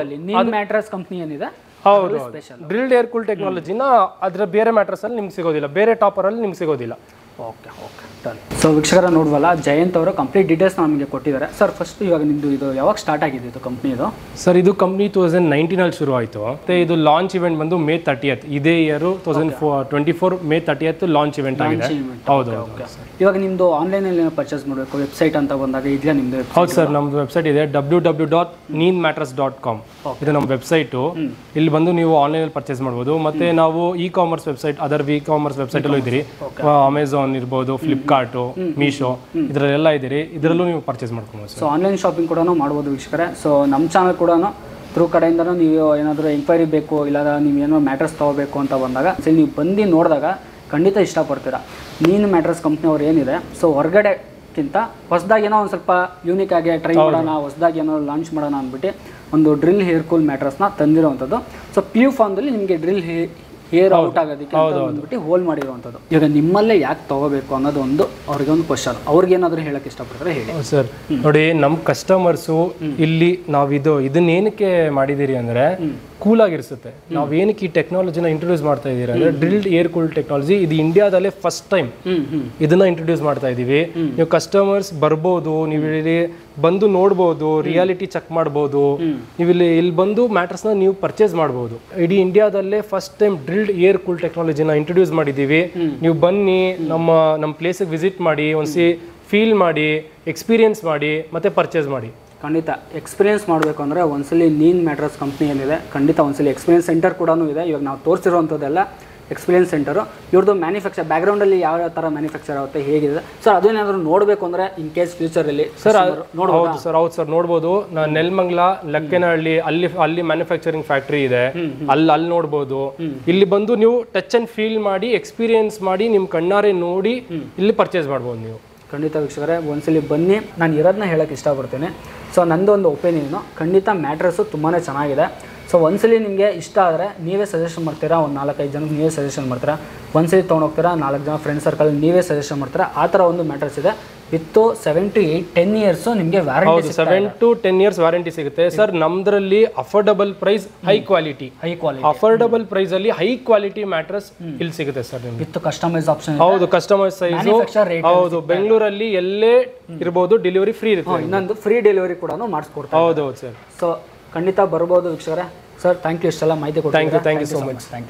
Speaker 1: ನೀನ್ ಮ್ಯಾಟ್ರೆಸ್ ಕಂಪ್ನಿ ಏನಿದೆ,
Speaker 2: ಹೌದು, ಡ್ರಿಲ್ಡ್ ಏರ್ ಕೂಲ್ ಟೆಕ್ನಾಲಜಿನ ಅದ್ರ ಬೇರೆ ಮ್ಯಾಟ್ರೆಸ್ ಅಲ್ಲಿ ನಿಮ್ಗೆ ಸಿಗೋದಿಲ್ಲ, ಬೇರೆ ಟಾಪರ್ ಅಲ್ಲಿ ನಿಮ್ಗೆ ಸಿಗೋದಿಲ್ಲ.
Speaker 1: Okay okay done. ಸೊ ವೀಕ್ಷಕರ ನೋಡ್ವಲ್ಲ, ಜಯಂತ್ ಅವರು ಕಂಪ್ಲೀಟ್ ಡೀಟೇಲ್ಸ್ ನಮಗೆ ಕೊಟ್ಟಿದ್ದಾರೆ. ಸರ್ ಫಸ್ಟ್ ಇವಾಗ ನಿಮ್ಮದು ಇದು ಯಾವಾಗ ಸ್ಟಾರ್ಟ್ ಆಗಿದೆ ಇದು ಕಂಪ್ನಿ? ಇದು
Speaker 2: ಸರ್, ಇದು ಕಂಪ್ನಿ 2019 ಶುರು ಆಯಿತು. ಮತ್ತೆ ಇದು ಲಾಂಚ್ ಇವೆಂಟ್ ಬಂದು May 30th. ಇದೇ year 2024 May 30th launch event ಆಗಿದೆ. ಹೌದು.
Speaker 1: ಇವಾಗ ನಿಮ್ಮದು ಆನ್ಲೈನಲ್ಲಿ ಪರ್ಚೇಸ್ ಮಾಡಬೇಕು, ವೆಬ್ಸೈಟ್ ಅಂತ ಬಂದಾಗ ಇದೆಯಾ ನಿಮ್ಮದು?
Speaker 2: ಹೌದು ಸರ್, ನಮ್ಮದು ವೆಬ್ಸೈಟ್ ಇದೆ www.neenmattress.com. ಇದು ನಮ್ಮ ವೆಬ್ಸೈಟು. ಇಲ್ಲಿ ಬಂದು ನೀವು ಆನ್ಲೈನಲ್ಲಿ ಪರ್ಚೇಸ್ ಮಾಡ್ಬೋದು. ಮತ್ತೆ ನಾವು e commerce website, other e commerce ವೆಬ್ಸೈಟಲ್ಲೂ ಇದ್ದೀರಿ. ಅಮೆಝಾನ್ ಇರ್ಬೋದು, ಫ್ಲಿಪ್ಕಾರ್ಟು, ಮೀಶೋ, ಇದರಲ್ಲೆಲ್ಲ ಇದ್ದೀರಿ. ಇದರಲ್ಲೂ ನೀವು ಪರ್ಚೇಸ್ ಮಾಡ್ಕೊಬೋದು.
Speaker 1: ಸೊ ಆನ್ಲೈನ್ ಶಾಪಿಂಗ್ ಕೂಡ ಮಾಡ್ಬೋದು ವೀಕ್ಷಕರೇ. ಸೊ ನಮ್ಮ ಚಾನಲ್ ಕೂಡ ಥ್ರೂ ಕಡೆಯಿಂದನೂ ನೀವು ಏನಾದರೂ ಎಂಕ್ವೈರಿ ಬೇಕು, ಇಲ್ಲ ನೀವೇನೋ ಮ್ಯಾಟ್ರೆಸ್ ತೊಗೋಬೇಕು ಅಂತ ಬಂದಾಗ ಸರಿ ನೀವು ಬಂದು ನೋಡಿದಾಗ ಖಂಡಿತ ಇಷ್ಟಪಡ್ತೀರಾ. ನೀನು ಮ್ಯಾಟ್ರೆಸ್ ಕಂಪ್ನಿ ಅವ್ರು ಏನಿದೆ, ಸೊ ಹೊರಗಡೆಕ್ಕಿಂತ ಹೊಸದಾಗಿ ಏನೋ ಒಂದು ಸ್ವಲ್ಪ ಯೂನಿಕ್ ಆಗಿ ಟ್ರೈ ಮಾಡೋಣ, ಹೊಸದಾಗಿ ಏನೋ ಲಾಂಚ್ ಮಾಡೋಣ ಅಂದ್ಬಿಟ್ಟು ಒಂದು ಡ್ರಿಲ್ ಹೇರ್ ಕೂಲ್ ಮ್ಯಾಟ್ರೆಸ್ನ ತಂದಿರೋವಂಥದ್ದು. ಸೊ ಪಿ ಯು ಫಾರ್ಮ್ದಲ್ಲಿ ನಿಮಗೆ ಡ್ರಿಲ್ ಹೇರ್ ಔಟ್ ಆಗೋದಕ್ಕೆ ಅಂದ್ಬಿಟ್ಟು ಹೋಲ್ ಮಾಡಿರುವಂಥದ್ದು. ಇವಾಗ ನಿಮ್ಮಲ್ಲೇ ಯಾಕೆ ತಗೋಬೇಕು ಅನ್ನೋದು ಒಂದು ಅವ್ರಿಗೆ ಒಂದು ಕ್ವಶನ್. ಅವ್ರಿಗೇನಾದರೂ ಹೇಳಕ್ಕೆ ಇಷ್ಟಪಡ್ತಾರೆ ಹೇಳಿ.
Speaker 2: ಸರ್ ನೋಡಿ, ನಮ್ಮ ಕಸ್ಟಮರ್ಸು ಇಲ್ಲಿ ನಾವು ಇದನ್ನೇನಕ್ಕೆ ಮಾಡಿದ್ದೀರಿ ಅಂದರೆ ಕೂಲ್ ಆಗಿರಿಸುತ್ತೆ. ನಾವು ಏನಕ್ಕೆ ಈ ಟೆಕ್ನಾಲಜಿನ ಇಂಟ್ರೊಡ್ಯೂಸ್ ಮಾಡ್ತಾ ಇದ್ದೀರಾ ಅಂದರೆ ಡ್ರಿಲ್ಡ್ ಏರ್ ಕೂಲ್ ಟೆಕ್ನಾಲಜಿ ಇದು ಇಂಡಿಯಾದಲ್ಲೇ ಫಸ್ಟ್ ಟೈಮ್ ಇದನ್ನ ಇಂಟ್ರೊಡ್ಯೂಸ್ ಮಾಡ್ತಾ ಇದ್ದೀವಿ. ನೀವು ಕಸ್ಟಮರ್ಸ್ ಬರ್ಬೋದು, ನೀವು ಇಲ್ಲಿ ಬಂದು ನೋಡ್ಬೋದು, ರಿಯಾಲಿಟಿ ಚೆಕ್ ಮಾಡ್ಬೋದು. ನೀವು ಇಲ್ಲಿ ಬಂದು ಮ್ಯಾಟ್ರೆಸ್ನ ನೀವು ಪರ್ಚೇಸ್ ಮಾಡ್ಬೋದು. ಇಡೀ ಇಂಡಿಯಾದಲ್ಲೇ first time drilled air cool ಟೆಕ್ನಾಲಜಿನ ಇಂಟ್ರೊಡ್ಯೂಸ್ ಮಾಡಿದ್ದೀವಿ. ನೀವು ಬನ್ನಿ, ನಮ್ಮ ಪ್ಲೇಸಿಗೆ ವಿಸಿಟ್ ಮಾಡಿ, ಒಂದ್ಸಿ ಫೀಲ್ ಮಾಡಿ, ಎಕ್ಸ್ಪೀರಿಯನ್ಸ್ ಮಾಡಿ, ಮತ್ತೆ ಪರ್ಚೇಸ್ ಮಾಡಿ.
Speaker 1: ಖಂಡಿತ ಎಕ್ಸ್ಪೀರಿಯನ್ಸ್ ಮಾಡಬೇಕು ಅಂದರೆ ಒಂದ್ಸಲಿ ನೀನ್ ಮ್ಯಾಟ್ರೆಸ್ ಕಂಪ್ನಿ ಏನಿದೆ, ಖಂಡಿತ ಒಂದ್ಸಲಿ ಎಕ್ಸ್ಪೀರಿಯನ್ಸ್ ಸೆಂಟರ್ ಕೂಡ ಇದೆ. ಇವಾಗ ನಾವು ತೋರಿಸಿರುವಂಥದ್ದೆಲ್ಲ ಎಕ್ಸ್ಪೀರಿಯನ್ಸ್ ಸೆಂಟರು. ಇವ್ರದ್ದು ಮ್ಯಾನುಫ್ಯಾಕ್ಚರ್ ಬ್ಯಾಕ್ಗ್ರೌಂಡಲ್ಲಿ ಯಾವ ಥರ ಮ್ಯಾನುಫ್ಯಾಕ್ಚರ್ ಆಗುತ್ತೆ, ಹೇಗಿದೆ ಸರ್ ಅದನ್ನೇನಾದರೂ ನೋಡಬೇಕು ಅಂದರೆ ಇನ್ ಕೇಸ್ ಫ್ಯೂಚರಲ್ಲಿ ಸರ್
Speaker 2: ನೋಡ್ಬೋದು. ಸರ್ ಹೌದು ಸರ್, ನೋಡ್ಬೋದು. ನೆಲಮಂಗಲ, ಲಕ್ಕೇನಹಳ್ಳಿ ಅಲ್ಲಿ ಮ್ಯಾನುಫ್ಯಾಕ್ಚರಿಂಗ್ ಫ್ಯಾಕ್ಟ್ರಿ ಇದೆ, ಅಲ್ಲಿ ನೋಡ್ಬೋದು. ಇಲ್ಲಿ ಬಂದು ನೀವು ಟಚ್ ಅಂಡ್ ಫೀಲ್ ಮಾಡಿ, ಎಕ್ಸ್ಪೀರಿಯನ್ಸ್ ಮಾಡಿ, ನಿಮ್ಮ ಕಣ್ಣಾರೆ ನೋಡಿ ಇಲ್ಲಿ ಪರ್ಚೇಸ್ ಮಾಡ್ಬೋದು ನೀವು.
Speaker 1: ಖಂಡಿತ ವೀಕ್ಷಕರೇ, ಒಂದ್ಸಲಿ ಬನ್ನಿ. ನಾನು ಇರೋದನ್ನ ಹೇಳೋಕ್ಕೆ ಇಷ್ಟಪಡ್ತೀನಿ. ಸೊ ನಂದು ಒಂದು ಒಪಿನಿಯನು, ಖಂಡಿತ ಮ್ಯಾಟ್ರೆಸ್ಸು ತುಂಬಾ ಚೆನ್ನಾಗಿದೆ. ಸೊ ಒಂದ್ಸಲಿ ನಿಮಗೆ ಇಷ್ಟ ಆದರೆ ನೀವೇ ಸಜೆಷನ್ ಮಾಡ್ತೀರಾ, ಒಂದು 4-5 ಜನಕ್ಕೆ ನೀವೇ ಸಜೆಷನ್ ಮಾಡ್ತೀರಾ. ಒಂದ್ಸಲಿ ತೊಗೊಂಡೋಗ್ತೀರಾ, 4 ಜನ ಫ್ರೆಂಡ್ ಸರ್ಕಲ್ ನೀವೇ ಸಜೆಷನ್ ಮಾಡ್ತೀರಾ. ಆ ಥರ ಒಂದು ಮ್ಯಾಟ್ರೆಸ್ ಇದೆ. ವಿತ್ತು 7 to 8 10 years ನಿಮಗೆ ವ್ಯಾರಂಟಿ.
Speaker 2: 7 to 10 years ವ್ಯಾರಂಟಿ ಸಿಗುತ್ತೆ ಸರ್. ನಮ್ದ್ರಲ್ಲಿ affordable price, high quality affordable price ಅಲ್ಲಿ ಹೈ ಕ್ವಾಲಿಟಿ ಮ್ಯಾಟ್ರೆಸ್ ಇಲ್ಲಿ ಸಿಗುತ್ತೆ ಸರ್ ನಿಮ್ಗೆ.
Speaker 1: With customise option.
Speaker 2: ಹೌದು, ಕಸ್ಟಮೈಸ್ ಸೈಜ್. ಹೌದು, ಬೆಂಗಳೂರಲ್ಲಿ ಎಲ್ಲೇ ಇರಬಹುದು, ಡೆಲಿವರಿ ಫ್ರೀ ಇರುತ್ತೆ.
Speaker 1: ಇನ್ನೊಂದು ಫ್ರೀ ಡೆಲಿವರಿ ಕೂಡ ಮಾಡಿಸ್ಕೊಡ್ತಾರೆ.
Speaker 2: ಹೌದು ಸರ್.
Speaker 1: ಸೊ ಖಂಡಿತ ಬರ್ಬೋದು ವೀಕ್ಷಕರೇ. ಸರ್ ಥ್ಯಾಂಕ್ ಯು, ಇಷ್ಟೆಲ್ಲ ಮಾಹಿತಿ ಕೊಟ್ಟು.
Speaker 2: Thank you so much.